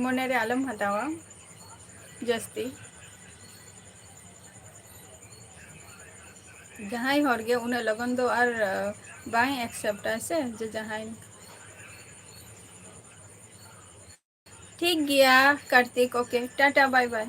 ᱢᱚᱱᱮ ᱨᱮ ᱟᱞᱚᱢ ᱦᱟᱛᱟᱣᱟ ᱡᱟᱹᱥᱛᱤ। ᱡᱟᱦᱟᱸᱭ ᱦᱚᱲ ᱜᱮ ᱩᱱᱟᱹᱜ ᱞᱚᱜᱚᱱ ᱫᱚ ᱟᱨ ᱵᱟᱭ ᱮᱠᱥᱮᱯᱴᱟ ᱥᱮ ᱡᱮ ᱡᱟᱦᱟᱸᱭ। ᱴᱷᱤक गया Kartik, okay tata bye bye.